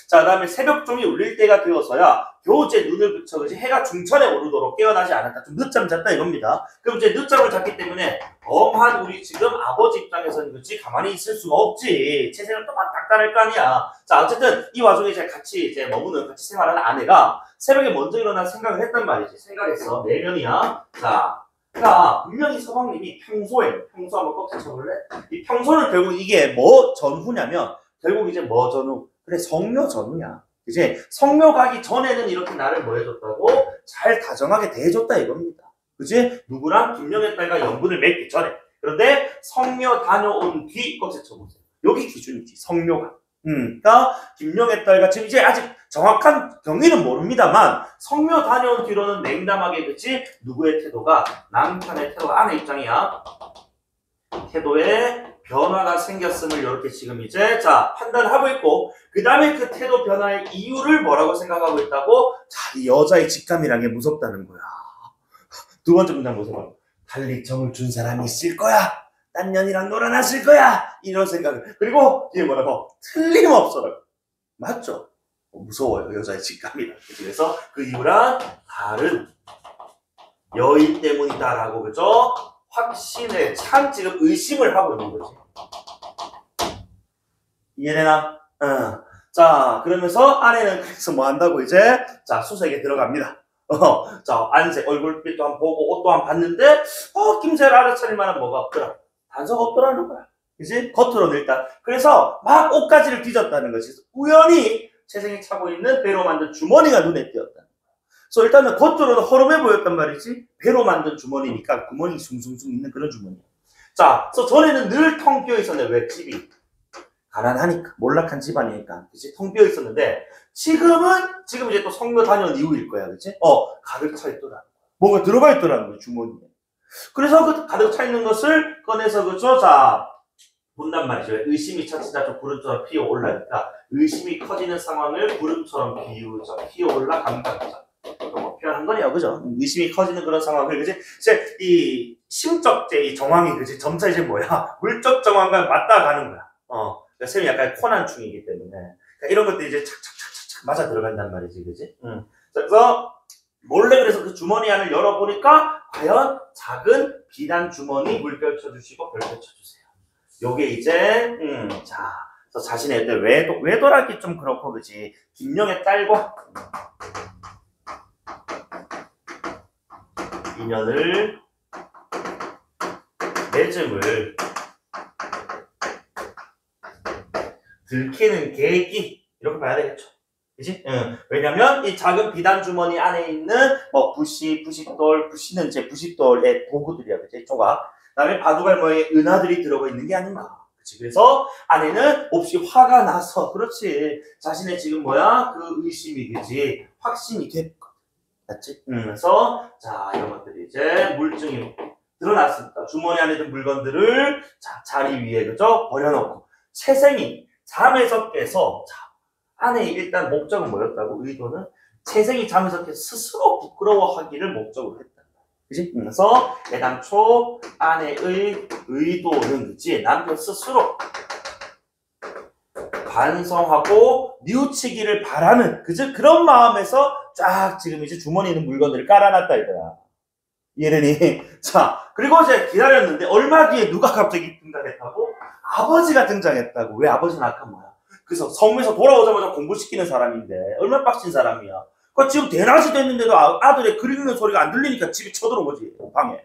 자, 그 다음에 새벽종이 울릴 때가 되어서야 겨우제 눈을 붙여 그치? 해가 중천에 오르도록 깨어나지 않았다. 좀 늦잠 잤다 이겁니다. 그럼 이제 늦잠을 잤기 때문에 엄한 우리 지금 아버지 입장에서는 그치? 가만히 있을 수가 없지. 채생은 또 막 닥달할 거 아니야. 자, 어쨌든 이 와중에 이제 같이 머무는 같이 생활하는 아내가 새벽에 먼저 일어나 생각을 했단 말이지. 생각했어. 내면이야. 자. 그러니까 분명히 서방님이 평소 한번 꼭 쳐볼래? 이 평소는 결국 이게 뭐 전후냐면 결국 이제 뭐 전후? 그래 성묘 전후야. 이제 성묘 가기 전에는 이렇게 나를 뭐 해줬다고? 잘 다정하게 대해줬다 이겁니다. 그치? 누구랑? 김영의 딸과 연분을 맺기 전에. 그런데 성묘 다녀온 뒤 꼭 쳐보세요. 여기 기준이지 성묘가. 그러니까 김영의 딸과 지금 이제 아직 정확한 경위는 모릅니다만 성묘 다녀온 뒤로는 냉담하게 그치? 누구의 태도가? 남편의 태도가 아내 입장이야. 태도에 변화가 생겼음을 이렇게 지금 이제 자 판단을 하고 있고 그 다음에 그 태도 변화의 이유를 뭐라고 생각하고 있다고? 자, 이 여자의 직감이란 게 무섭다는 거야. 두 번째 문장 보세요. 달리 정을 준 사람이 있을 거야. 딴 년이랑 놀아났을 거야. 이런 생각을. 그리고 뒤에 뭐라고? 틀림없어라고. 맞죠? 무서워요. 여자의 직감이라. 그래서 그 이유랑 다른 여인 때문이다라고 그죠? 확신을 참 지금 의심을 하고 있는 거지. 이해되나? 자, 그러면서 아내는 그래서 뭐 한다고 이제 자 수색에 들어갑니다. 자, 안색, 얼굴빛도 한번 보고, 옷도 한번 봤는데, 김새를 알아차릴 만한 뭐가 없더라. 단서가 없더라는 거야. 그지? 겉으로는 일단. 그래서 막 옷가지를 뒤졌다는 거지. 우연히 채생이 차고 있는 배로 만든 주머니가 눈에 띄었다. 그래서 일단은 겉으로는 허름해 보였단 말이지. 배로 만든 주머니니까 구멍이 숭숭숭 있는 그런 주머니야. 자, 그래서 전에는 늘 텅 비어 있었는데, 왜? 집이 가난하니까, 몰락한 집안이니까, 그치? 텅 비어 있었는데, 지금 이제 또 성묘 다녀온 이후일 거야, 그치? 가득 차 있더라. 뭔가 들어가 있더라는 거야, 주머니에. 그래서 그 가득 차 있는 것을 꺼내서, 그죠? 자, 본단 말이죠. 의심이 차치자 좀 구름처럼 피어올라니까, 의심이 커지는 상황을 구름처럼 피어올라 감각하자. 뭐 표현한 거네요, 그죠? 의심이 커지는 그런 상황을, 그지? 이제 이 심적 이 정황이, 그지? 점차 이제 뭐야? 물적 정황과 맞닿아 가는 거야. 그러니까 쌤이 약간 코난충이기 때문에. 그러니까 이런 것들이 이제 착착착착 맞아 들어간단 말이지, 그지? 그래서 몰래 그래서 그 주머니 안을 열어보니까 과연 작은 비단 주머니 물결 쳐주시고 별표 쳐주세요. 요게 이제, 자, 그래서 자신의 외도라기 좀 그렇고, 그지? 김영의 딸과 인연을 맺음을 들키는 계기 이렇게 봐야 되겠죠. 그지? 왜냐면 이 작은 비단 주머니 안에 있는 뭐 부시는 이제 부싯돌의 도구들이야, 그지? 조각. 그다음에 바둑알 모양의 은하들이 들어가 있는 게 아닌가. 그치? 그래서 아내는 몹시 화가 나서, 그렇지. 자신의 지금 뭐야? 그 의심이, 그지? 확신이 됐고. 맞지? 그래서, 자, 이런 것들이 이제 물증이 드러났습니다. 주머니 안에 든 물건들을, 자, 자리 위에, 그죠? 버려놓고. 채생이 잠에서 깨서, 자, 아내의 일단 목적은 뭐였다고? 의도는 채생이 잠에서 깨서 스스로 부끄러워하기를 목적으로 했다. 그지? 그래서 애당초 아내의 의도는, 그지? 남편 스스로 반성하고 뉘우치기를 바라는, 그지? 그런 마음에서 쫙 지금 이제 주머니에 있는 물건들을 깔아놨다 이거야. 이해되니? 자, 그리고 이제 기다렸는데 얼마 뒤에 누가 갑자기 등장했다고? 아버지가 등장했다고. 왜? 아버지는 아까 뭐야? 그래서 성에서 돌아오자마자 공부시키는 사람인데 얼마나 빡친 사람이야. 그 지금 대낮이 됐는데도 아들의 글 읽는 소리가 안 들리니까 집에 쳐들어온 거지, 방에.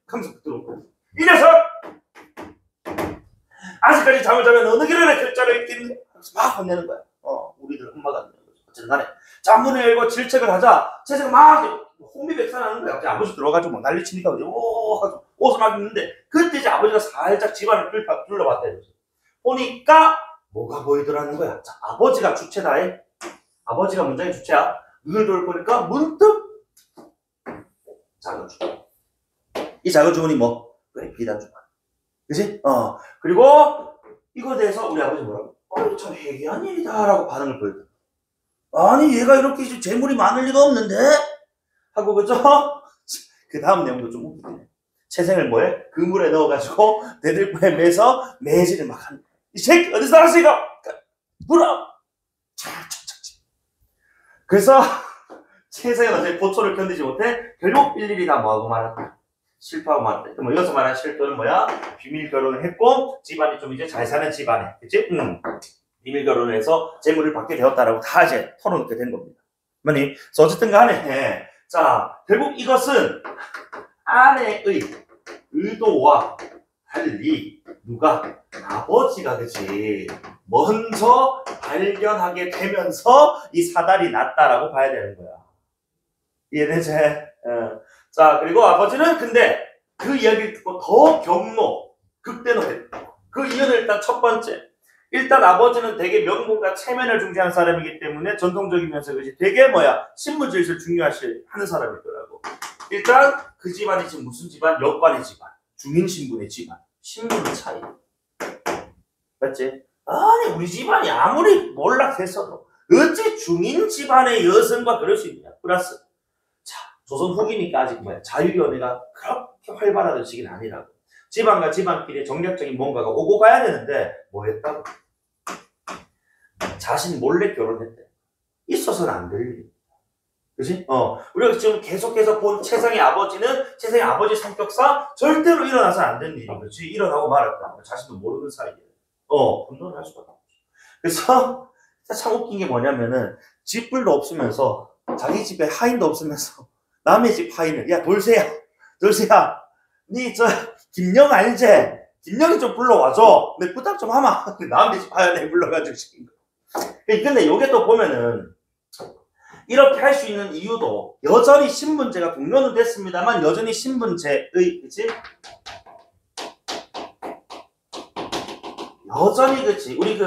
하면서 들어온 거야. 이 녀석! 아직까지 잠을 자면 어느 길에 글자를 읽겠니? 하면서 막 혼내는 거야. 우리들 엄마가 안 되는 거지. 어쨌든 간에. 잠문을 열고 질책을 하자, 채색가 막 혼비백산하는 거야. 갑자기 아버지 들어가지고 막 난리치니까 하고 옷을 막 입는데, 그때 이제 아버지가 살짝 집안을 둘러봤다 이거지. 보니까 뭐가 보이더라는 거야. 자, 아버지가 주체다해. 아버지가 문장의 주체야. 눈을 돌보니까 문득 작은 주머니. 이 작은 주머니 뭐? 그래, 비단 주머니. 그치? 그리고 이거에 대해서 우리 아버지 뭐라고? 참 해괴한 일이다 라고 반응을 보였다. 아니, 얘가 이렇게 재물이 많을 리가 없는데? 하고, 그죠? 그 다음 내용도 좀 웃기네. 채생을 뭐해? 그물에 넣어가지고 대들보에 매서 매질을 막 하는 거야. 이 새끼 어디서 나왔어 이거? 물어! 그래서 채생은 어차피 고초를 견디지 못해 결국 일일이 다 뭐하고 말았다. 실패하고 말았다. 뭐 여기서 말한 실패는 뭐야? 비밀 결혼을 했고 집안이 좀 이제 잘 사는 집안에, 그치? 비밀 결혼을 해서 재물을 받게 되었다라고 다 이제 털어놓게 된 겁니다. 그래서 어쨌든 간에 자, 결국 이것은 아내의 의도와 달리 누가? 아버지가, 그치? 먼저 발견하게 되면서 이 사달이 났다라고 봐야 되는 거야. 이해되지? 자, 그리고 아버지는 근데 그 이야기를 듣고 더 극대노했다. 그 이유는 일단 첫 번째. 일단 아버지는 되게 명분과 체면을 중시하는 사람이기 때문에 전통적이면서, 그지? 되게 신분질서를 중요하는 사람이더라고. 일단 그 집안이 지금 무슨 집안? 여관의 집안. 중인 신분의 집안. 신분 차이. 맞지? 아니, 우리 집안이 아무리 몰락했어도 어찌 중인 집안의 여성과 그럴 수 있냐? 플러스, 자, 조선 후기니까 아직 자유연애가 그렇게 활발하던 시기는 아니라고. 집안과 집안끼리 정략적인 뭔가가 오고 가야 되는데 뭐 했다고? 자신 몰래 결혼했대. 있어서는 안 될 일. 그치? 우리가 지금 계속해서 본 채성의 아버지 성격상 절대로 일어나서는 안 되는 일인 거지. 일어나고 말았다. 자신도 모르는 사이에. 분노를 할 수가 없어. 그래서 참 웃긴 게 뭐냐면은 집불도 없으면서 자기 집에 하인도 없으면서 남의 집 하인을, 야, 돌쇠야, 니 김영 알지? 김영이 좀 불러와줘. 내 부탁 좀 하마. 남의 집 하인을 불러가지고 시킨 거. 근데 요게 또 보면은, 이렇게 할 수 있는 이유도 여전히 신분제가 종료는 됐습니다만 여전히 신분제의, 그치? 여전히, 그치? 우리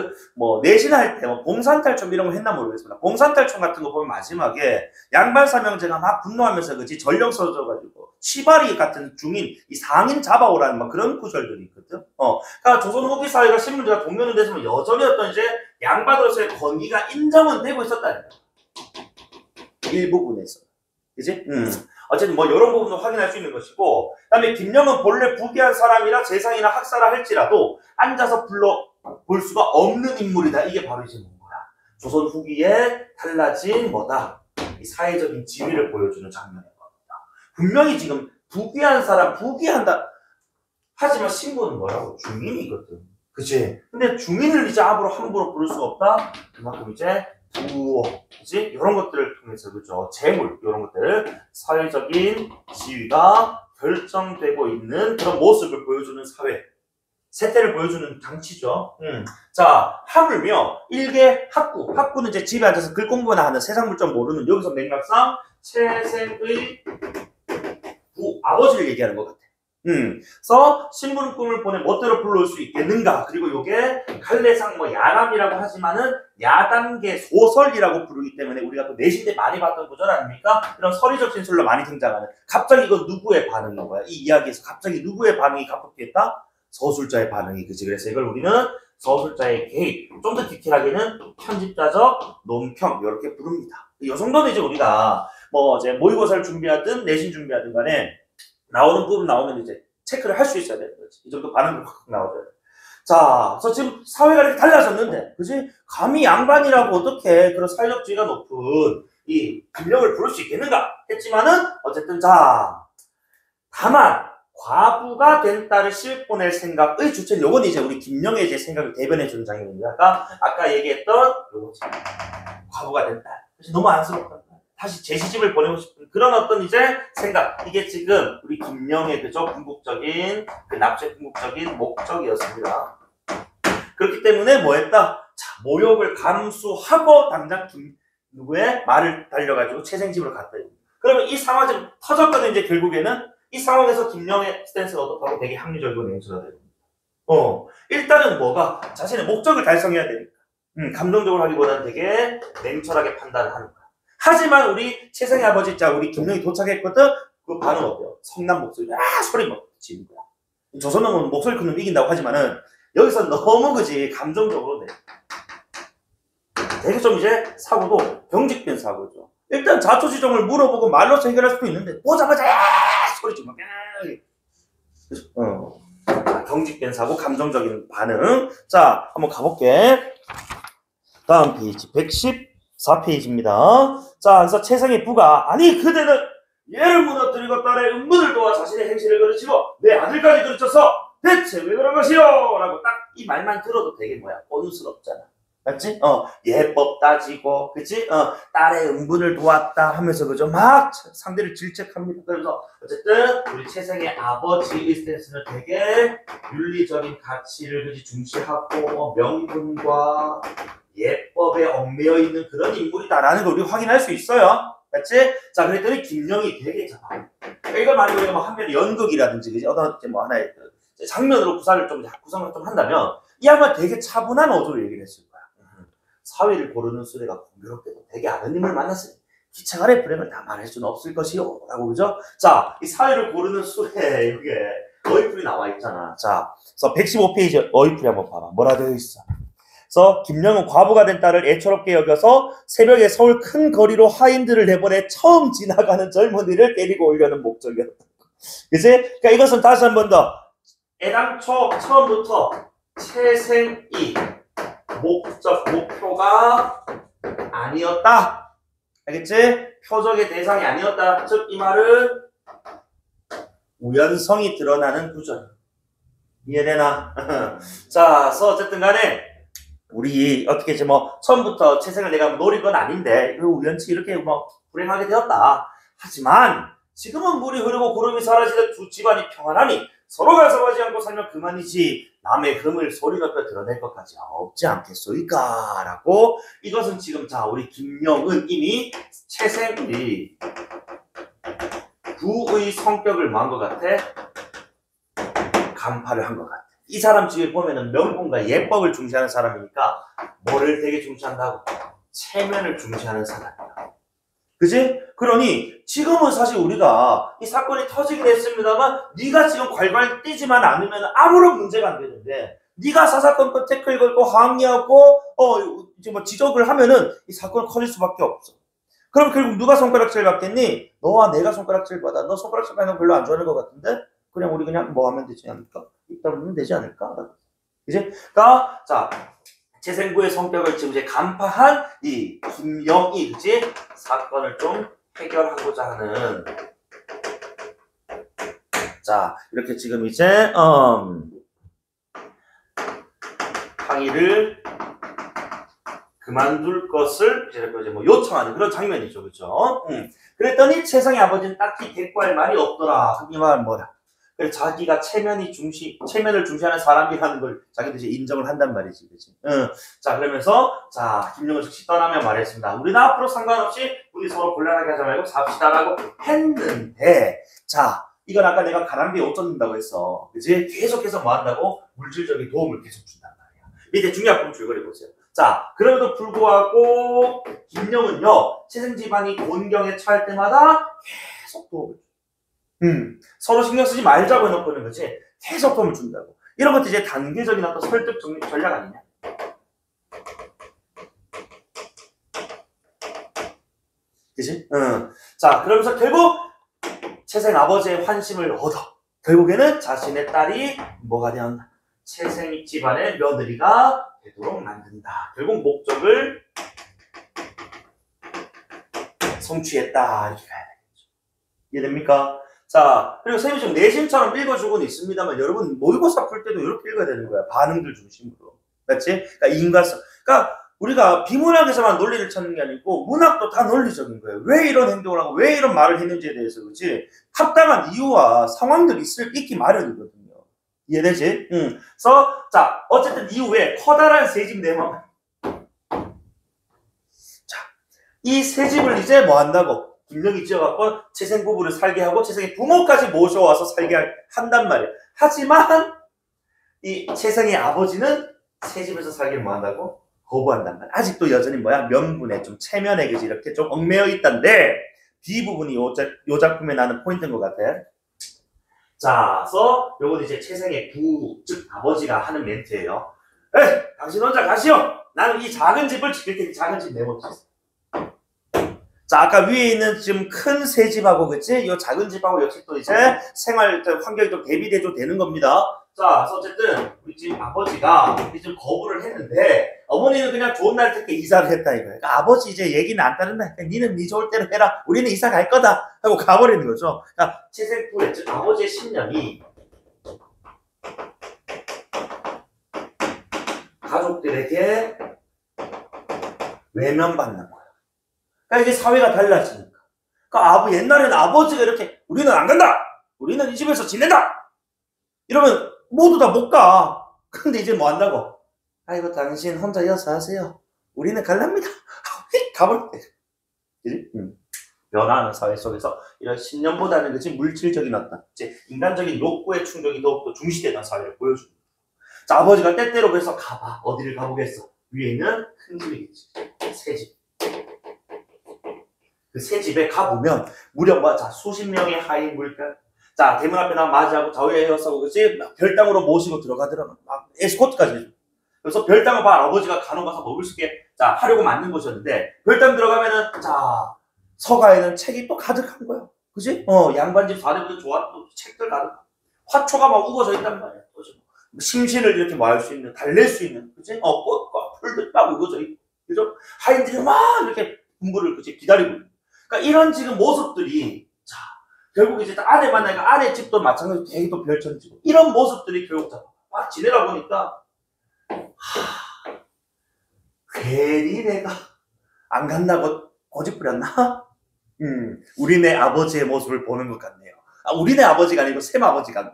내신할 때 봉산탈춤 이런 거 했나 모르겠습니다. 봉산탈춤 같은 거 보면 마지막에 양반사명제가 막 분노하면서, 그치? 전령 써져가지고 시바리 같은 중인 이 상인 잡아오라는 막 그런 구절들이 있거든. 그러니까 조선 후기 사회가 신분제가 종료는 됐으면 여전히 어떤 이제 양반으로서의 권위가 인정은 되고 있었다는 거야. 일부분에서. 그지? 어쨌든 이런 부분도 확인할 수 있는 것이고, 그 다음에 김영은 본래 부귀한 사람이라 재상이나 학사라 할지라도 앉아서 불러볼 수가 없는 인물이다. 이게 바로 이제 뭐야? 조선 후기에 달라진 이 사회적인 지위를 보여주는 장면인 겁니다. 분명히 지금 부귀한 사람, 부귀한다. 하지만 신분은 뭐라고? 중인이거든. 그치? 근데 중인을 이제 함부로 부를 수가 없다? 그만큼 이제 부호, 그치? 이런 것들을 통해서, 그죠? 재물, 이런 것들, 사회적인 지위가 결정되고 있는 그런 모습을 보여주는 사회, 세태를 보여주는 장치죠. 자, 하물며, 일개 학구는 이제 집에 앉아서 글 공부나 하는 세상 물정 모르는, 여기서 맥락상 채생의 아버지를 얘기하는 것 같아. 그래서 신부는 꿈을 보내 멋대로 불러올 수 있겠는가? 그리고 요게 갈래상 야람이라고 하지만은 야단계 소설이라고 부르기 때문에 우리가 또 내신 때 많이 봤던 구절 아닙니까? 이런 서리적 진술로 많이 등장하는, 갑자기 이건 누구의 반응인 거야? 이 이야기에서 갑자기 누구의 반응이 갑툭튀했다? 서술자의 반응이, 그치? 그래서 이걸 우리는 서술자의 개입, 좀 더 디테일하게는 편집자적 논평, 이렇게 부릅니다. 이 정도는 이제 우리가 이제 모의고사를 준비하든 내신 준비하든 간에 나오는 부분 나오면 이제 체크를 할 수 있어야 되는 거지. 이 정도 반응이 확 나오죠. 자, 그래서 지금 사회가 이렇게 달라졌는데, 그지? 감히 양반이라고 어떻게 그런 사회적 지위가 높은 이 김영을 부를 수 있겠는가? 했지만은, 어쨌든, 자, 다만, 과부가 된 딸을 실 보낼 생각의 주체는 요건 이제 우리 김영의 이제 생각을 대변해주는 장면입니다. 아까 얘기했던 요거지. 과부가 된 딸. 그래서 너무 안쓰럽다. 다시 제 시집을 보내고 싶은 그런 어떤 이제 생각. 이게 지금 우리 김영의 그죠? 궁극적인, 납치의 궁극적인 목적이었습니다. 그렇기 때문에 했다? 자, 모욕을 감수하고 당장 누구의 말을 달려가지고 채생집으로 갔다. 그러면 이 상황이 좀 터졌거든, 이제 결국에는. 이 상황에서 김영의 스탠스가 어떻다고 되게 합리적이고 냉철하다. 일단은 자신의 목적을 달성해야 되니까. 감정적으로 하기보다는 되게 냉철하게 판단을 하는 거야. 하지만 우리 채생의 아버지, 우리 김영이 도착했거든? 그 반응 어때요? 성난 목소리, 소리 지는 거야. 조선놈은 목소리 큰 놈 이긴다고 하지만은, 여기서 너무 그지, 감정적으로 되게 좀 이제 사고도 경직된 사고죠. 일단 자초지종을 물어보고 말로서 해결할 수도 있는데, 보자마자, 소리 지르면, 경직된 사고, 감정적인 반응. 자, 한번 가볼게. 다음 페이지, 114페이지입니다. 자, 그래서 채생의 부가, 아니, 그대는 얘를 무너뜨리고 딸의 음문을 도와 자신의 행실을 가르치고 내 아들까지 가르쳐서 대체 왜 그런 것이요? 라고 딱 이 말만 들어도 되게 뻔스럽잖아. 맞지? 예법 따지고, 그치? 딸의 음분을 도왔다 하면서, 그죠? 막 상대를 질책합니다. 그래서, 어쨌든, 우리 채생의 아버지의 스탠스는 되게 윤리적인 가치를 그지 중시하고, 명분과 예법에 얽매여 있는 그런 인물이다라는 걸 우리가 확인할 수 있어요. 맞지? 자, 그랬더니 김영이 되게 이걸 만약에 우리가 한편 연극이라든지, 그지? 어떤 하나의 장면으로 구성을 좀 한다면, 이 양반 되게 차분한 어조로 얘기를 했을 거야. 사회를 고르는 수레가 공교롭게도 되게 아는 님을 만났으니 기차 아래 불행을 다 말할 수는 없을 것이요. 라고, 그죠? 자, 이 사회를 고르는 수레, 이게 어휘풀이 나와 있잖아. 자, 그래서 115페이지 어휘풀이 한번 봐봐. 뭐라 되어 있어? 그래서 김영은 과부가 된 딸을 애처롭게 여겨서 새벽에 서울 큰 거리로 하인들을 내보내 처음 지나가는 젊은이를 데리고 오려는 목적이었다. 그치? 그러니까 이것은 다시 한 번 더, 애당초 처음부터 채생이 목표가 아니었다. 알겠지? 표적의 대상이 아니었다. 즉, 이 말은 우연성이 드러나는 구절. 이해되나? 자, 그래서 어쨌든 간에 우리 어떻게 처음부터 채생을 내가 노린 건 아닌데, 이거 우연치 이렇게 불행하게 되었다. 하지만 지금은 물이 흐르고 구름이 사라지듯 두 집안이 평안하니 서로가 싸우지 않고 살면 그만이지 남의 흠을 소리 높여 드러낼 것까지 없지 않겠소이까? 라고 이것은 지금 자 우리 김영은 이미 채생이 부의 성격을 뭐한 것 같아? 간파를 한 것 같아. 이 사람 집에 보면은 명분과 예법을 중시하는 사람이니까 뭐를 되게 중시한다고? 체면을 중시하는 사람이야. 그지? 그러니 지금은 사실 우리가 이 사건이 터지긴 했습니다만 네가 지금 괄괄 뛰지만 않으면 아무런 문제가 안 되는데 네가 사사건건 태클 걸고 항의하고 이제 뭐 지적을 하면은 이 사건은 커질 수밖에 없어. 그럼 결국 누가 손가락질 받겠니? 너와 내가 손가락질 받아. 너 손가락질 받는 거 별로 안 좋아하는 것 같은데? 그냥 우리 그냥 뭐 하면 되지 않을까? 입 다물면 되지 않을까? 그지? 그러니까 자 재생부의 성격을 지금 이제 간파한 이 김영희, 그지? 사건을 좀 해결하고자 하는 자 이렇게 지금 이제 항의를 그만둘 것을 이제 뭐 요청하는 그런 장면이죠, 그렇죠? 그랬더니 채성의 아버지는 딱히 대꾸할 말이 없더라. 이 말은 뭐라? 그래서 자기가 체면을 중시하는 사람이라는 걸 자기도 이제 인정을 한단 말이지, 그렇지? 자 그러면서 자 김영은 즉시 떠나며 말했습니다. 우리는 앞으로 상관없이 우리 서로 곤란하게 하지 말고 삽시다라고 했는데, 자 이건 아까 내가 가랑비에 옷 젖는다고 했어, 그렇지? 계속해서 뭐 한다고? 물질적인 도움을 계속 준단 말이야. 밑에 중요한 부분 줄거리 보세요. 자 그럼에도 불구하고 김영은요 채생 집안이 곤경에 처할 때마다 계속 도움을 줘. 서로 신경 쓰지 말자고 해놓고는 거지 계속 도움을 준다고. 이런 것도 이제 단계적인 어떤 설득 전략 아니냐? 그치? 자 그러면서 결국 채생 아버지의 환심을 얻어 결국에는 자신의 딸이 뭐가 되었나? 채생 집안의 며느리가 되도록 만든다. 결국 목적을 성취했다 이렇게 가야 되겠죠. 이해됩니까? 자, 그리고 쌤이 지금 내신처럼 읽어주고는 있습니다만 여러분 모의고사 풀 때도 이렇게 읽어야 되는 거야. 반응들 중심으로. 그렇지? 그러니까 인과성. 그러니까 우리가 비문학에서만 논리를 찾는 게 아니고 문학도 다 논리적인 거예요. 왜 이런 행동을 하고 왜 이런 말을 했는지에 대해서, 그렇지? 합당한 이유와 상황들이 있기 마련이거든요. 이해되지? 그래서 자, 어쨌든 이후에 커다란 새집 내망. 자, 이 새집을 이제 뭐 한다고? 김영이 지어갖고 채생 부부를 살게 하고 채생의 부모까지 모셔와서 살게 한단 말이에요. 하지만 이 채생의 아버지는 새 집에서 살기를 뭐 한다고? 거부한단 말이에요. 아직도 여전히 뭐야? 명분에 좀 체면에 그지 이렇게 좀 얽매여 있단데 B 부분이 요 작품에 나는 포인트인 것 같아. 자, 그래서 요건 이제 채생의 부, 즉 아버지가 하는 멘트예요. 에이, 당신 혼자 가시오. 나는 이 작은 집을 지킬 테니 작은 집 내모치세요. 자, 아까 위에 있는 지금 큰 새 집하고, 그치? 이 작은 집하고 역시 또 이제 생활 환경이 좀 대비돼도 되는 겁니다. 자, 그래서 어쨌든 우리 지금 아버지가 좀 거부를 했는데 어머니는 그냥 좋은 날 택해 이사를 했다 이거예요. 그러니까 아버지 이제 얘기는 안 따른다. 그러니까 니는 네 좋을 대로 해라. 우리는 이사 갈 거다 하고 가버리는 거죠. 그러니까 채생부의 즉 아버지의 신념이 가족들에게 외면받는 거야. 그러니까 이게 사회가 달라지니까. 그러니까 옛날에는 아버지가 이렇게 우리는 안 간다. 우리는 이 집에서 지낸다. 이러면 모두 다 못 가. 근데 이제 뭐 한다고? 아이고 당신 혼자 이어서 하세요. 우리는 갈랍니다. 가볼 때. 그치? 변화하는 사회 속에서 이런 신념보다는 그치 물질적인 어떤 이제 인간적인 욕구의 충족이 더욱더 중시되는 사회를 보여줍니다. 자, 아버지가 때때로 그래서 가봐. 어디를 가보겠어? 위에 있는 큰 집이겠지. 새 집. 그 새 집에 가보면 무려 뭐, 자, 수십 명의 하인 물결. 자, 대문 앞에 나와 맞이하고 좌우에 에어싸고 그치? 별당으로 모시고 들어가더라고. 막 에스코트까지 해줘. 그래서 별당을 봐. 아버지가 간혹 가서 먹을 수 있게 자 하려고 만든 곳이었는데 별당 들어가면은 자 서가에는 책이 또 가득한 거야. 그치? 양반집 사내부들 좋아하는 책들 가득. 화초가 막 우거져 있단 말이야. 그치? 심신을 이렇게 뭐 할 수 있는, 달랠 수 있는, 그치? 꽃과 풀들 막 우거져 있고. 그죠? 하인들이 막 이렇게 공부를 그치? 기다리고 있는. 그러니까 이런 지금 모습들이 자 결국 이제 아내 만나니까 아내 집도 마찬가지로 되게 또 별천지고 이런 모습들이 결국 막 지내다 보니까 괜히 내가 안 간다고 고집 부렸나? 우리네 아버지의 모습을 보는 것 같네요. 아, 우리네 아버지가 아니고 샘 아버지 같네.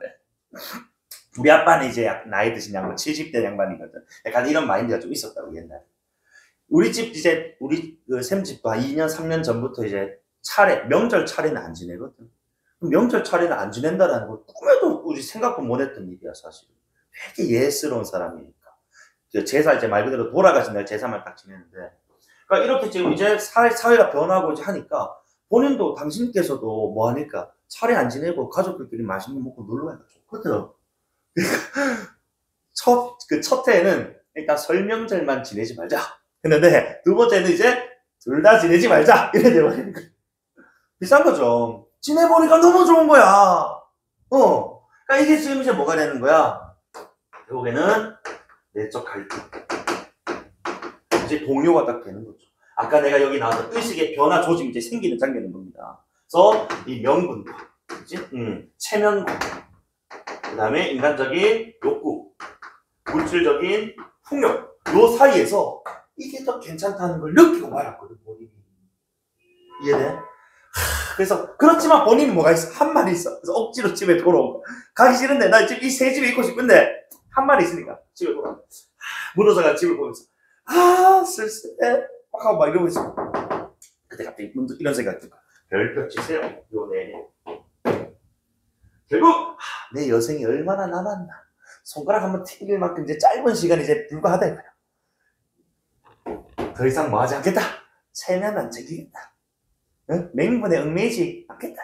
우리 아빠는 이제 나이 드신 양반, 70대 양반이거든. 약간 이런 마인드가 좀 있었다고, 옛날에. 우리 집 이제, 우리 그 샘 집도 한 2년, 3년 전부터 이제 명절 차례는 안 지내거든. 명절 차례는 안 지낸다라는 걸 꿈에도 우리 생각도 못 했던 일이야, 사실. 되게 예스러운 사람이니까. 제사 이제 말 그대로 돌아가신 날 제사만 딱 지내는데. 그러니까 이렇게 지금 이제 사회가 변하고 이제 하니까 본인도 당신께서도 뭐 하니까 차례 안 지내고 가족들끼리 맛있는 거 먹고 놀러 가니까 좋거든. 첫 해에는 일단 설명절만 지내지 말자. 했는데, 두 번째는 이제, 둘 다 지내지 말자. 이래 돼버리는 거야. 비싼 거죠. 지내보니까 너무 좋은 거야. 그러니까 이게 지금 이제 뭐가 되는 거야? 결국에는, 내적 갈등. 이제 동요가 딱 되는 거죠. 아까 내가 여기 나왔던 의식의 변화 조짐이 이제 생기는 장면인 겁니다. 그래서, 이 명분과, 그치? 체면과, 그 다음에 인간적인 욕구, 물질적인 풍요, 요 사이에서 이게 더 괜찮다는 걸 느끼고 말았거든, 본인이. 이해돼? 그래서, 그렇지만 본인은 뭐가 있어? 한 말이 있어. 그래서 억지로 집에 돌아오고. 가기 싫은데, 나 지금 이 새 집에 있고 싶은데, 한 말이 있으니까, 집에 돌아와. 무너져가 집을 보면서, 쓸쓸해. 하고 막 이러고 있어. 그때 갑자기 문득 이런 생각이 들어. 별표 치세요, 요 내내. 결국, 내 여생이 얼마나 남았나. 손가락 한번 튕길 만큼 이제 짧은 시간이 이제 불과하다 이거야. 더 이상 뭐 하지 않겠다. 체면 안 챙기겠다. 응? 맹분에 얽매이지 않겠다.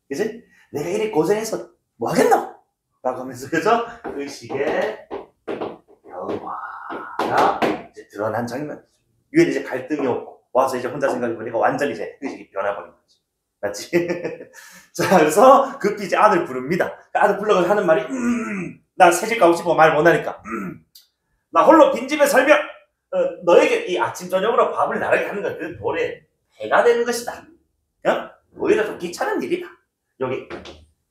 그치? 내가 이리 고생해서 뭐 하겠노? 라고 하면서, 그죠? 의식의 변화가 이제 드러난 장면. 이게 이제 갈등이 없고, 와서 이제 혼자 생각해보니까 완전히 이제 의식이 변화버린 거지. 맞지? 자, 그래서 급히 이제 아들 부릅니다. 아들 불러가지고 하는 말이, 나 새집 가고 싶어 말 못하니까. 나 홀로 빈집에 살면, 너에게 이 아침, 저녁으로 밥을 나르게 하는 건 그 돌에 해가 되는 것이다. 오히려 좀 귀찮은 일이다. 여기,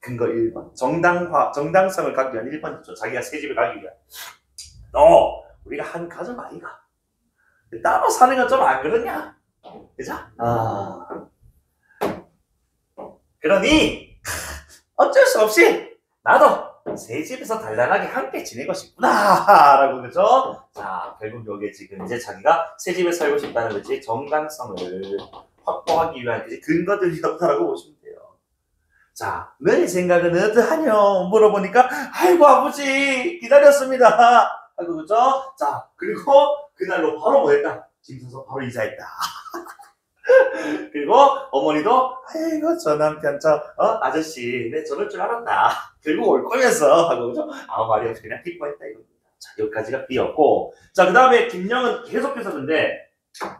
근거 1번. 정당성을 갖기 위한 1번이죠. 자기가 새집에 가기 위한. 우리가 한 가족 아이가. 따로 사는 건 좀 안 그러냐? 그죠? 그러니 어쩔 수 없이 나도 새 집에서 단란하게 함께 지내고 싶구나 라고, 그죠? 자, 결국 여기에 지금 이제 자기가 새 집에 살고 싶다는 거지, 정당성을 확보하기 위한 근거들이었다라고 보시면 돼요. 자, 너의 생각은 어떠하냐 물어보니까, 아이고 아버지 기다렸습니다 하고, 그죠? 자, 그리고 그날로 바로 뭐 했다? 짐 싸서 바로 이사했다. 그리고 어머니도, 아이고 저 남편 아저씨 내 저럴 줄 알았다. 결국 올 거면서 하고, 그죠? 아무 말이 없이 그냥 기뻐했다 이겁니다. 자, 여기까지가 B였고, 자, 그 다음에 김영은 계속해서, 근데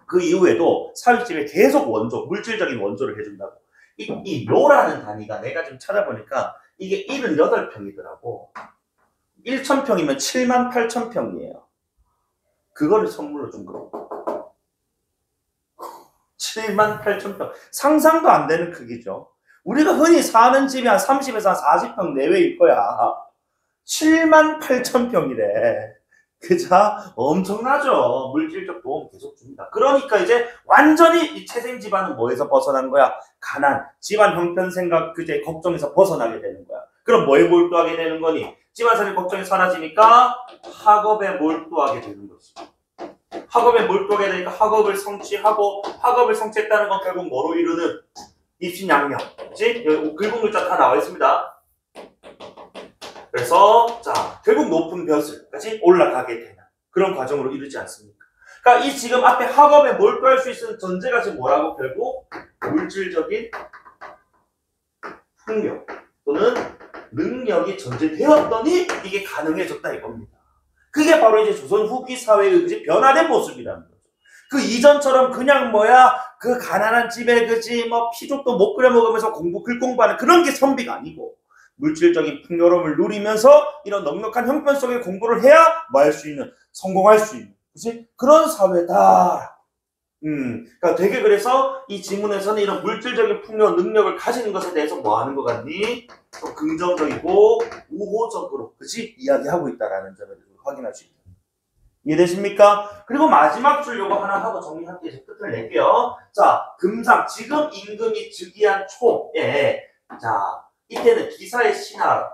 그 이후에도 사육집에 계속 물질적인 원조를 해준다고. 이 묘라는 단위가 내가 좀 찾아보니까 이게 78평이더라고. 1,000평이면 78,000평이에요. 그거를 선물로 준 거고. 78,000평. 상상도 안 되는 크기죠. 우리가 흔히 사는 집이 한 30에서 한 40평 내외일 거야. 78,000평이래. 그죠? 엄청나죠? 물질적 도움 계속 줍니다. 그러니까 이제 완전히 이 채생 집안은 뭐에서 벗어난 거야? 가난, 집안 형편 생각, 그제 걱정에서 벗어나게 되는 거야. 그럼 뭐에 몰두하게 되는 거니? 집안살이 걱정이 사라지니까 학업에 몰두하게 되는 거지. 학업에 몰두하게 되니까 학업을 성취하고, 학업을 성취했다는 건 결국 뭐로 이루는? 입신양명. 그치? 여기 글국물자 다 나와 있습니다. 그래서, 자, 결국 높은 벼슬까지 올라가게 되는 그런 과정으로 이르지 않습니까? 그러니까 이 지금 앞에 학업에 몰두할 수 있는 전제가 지금 뭐라고? 결국 물질적인 풍요 또는 능력이 전제되었더니 이게 가능해졌다 이겁니다. 그게 바로 이제 조선 후기 사회의 이제 변화된 모습이라는 거죠. 그 이전처럼 그냥 그 가난한 집에 피죽도 못 끓여 먹으면서 글 공부하는 그런 게 선비가 아니고, 물질적인 풍요로움을 누리면서 이런 넉넉한 형편 속에 공부를 해야 뭐 할 수 있는, 성공할 수 있는, 그치? 그런 사회다. 그러니까 되게, 그래서 이 지문에서는 이런 물질적인 풍요, 능력을 가지는 것에 대해서 뭐 하는 것 같니? 또 긍정적이고 우호적으로, 그치? 이야기하고 있다라는 점을 확인할 수 있다. 이해되십니까? 그리고 마지막 줄 요거 하나 하고 정리할게요. 이제 끝을 낼게요. 자, 금상, 지금 임금이 즉위한 초에, 자, 이때는 기사의 신하,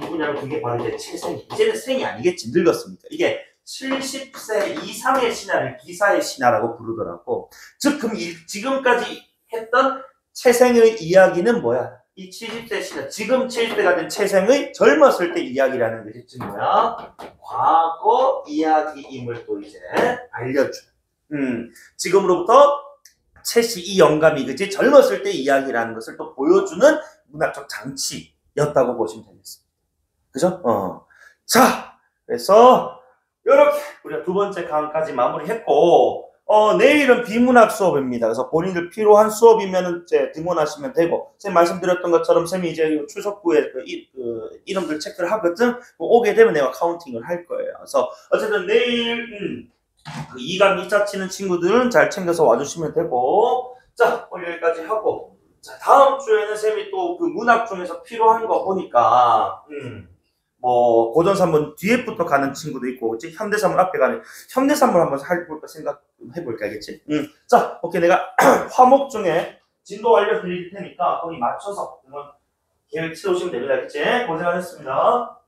누구냐면 그게 바로 이제 채생이. 이제는 생이 아니겠지. 늙었으니까. 이게 70세 이상의 신하를 기사의 신하라고 부르더라고. 즉, 그럼 지금까지 했던 채생의 이야기는 뭐야? 이 70세 신하, 지금 70세가 된 채생의 젊었을 때 이야기라는 것이 즉 뭐야? 과거 이야기임을 또 이제 알려줘. 지금으로부터 채씨 이 영감이 그지 젊었을 때 이야기라는 것을 또 보여주는 문학적 장치였다고 보시면 되겠습니다. 그죠? 자, 그래서 이렇게 우리가 두 번째 강까지 마무리했고, 내일은 비문학 수업입니다. 그래서 본인들 필요한 수업이면 이제 등원하시면 되고, 선생님 말씀드렸던 것처럼 쌤이 이제 출석부에 이름들 체크를 하거든. 오게 되면 내가 카운팅을 할 거예요. 그래서 어쨌든 내일 그 2강 2차 치는 친구들은 잘 챙겨서 와주시면 되고, 자, 오늘 여기까지 하고, 자, 다음 주에는 쌤이 또 그 문학 중에서 필요한 거 보니까, 뭐 고전산문 뒤에부터 가는 친구도 있고, 그치? 현대산문 앞에 가는, 현대산문 한번 해볼까 생각해볼까, 알겠지? 자, 오케이. 내가 화목 중에 진도 알려드릴 테니까 거기 맞춰서 한번 계획 세우시면 됩니다, 알겠지? 고생하셨습니다.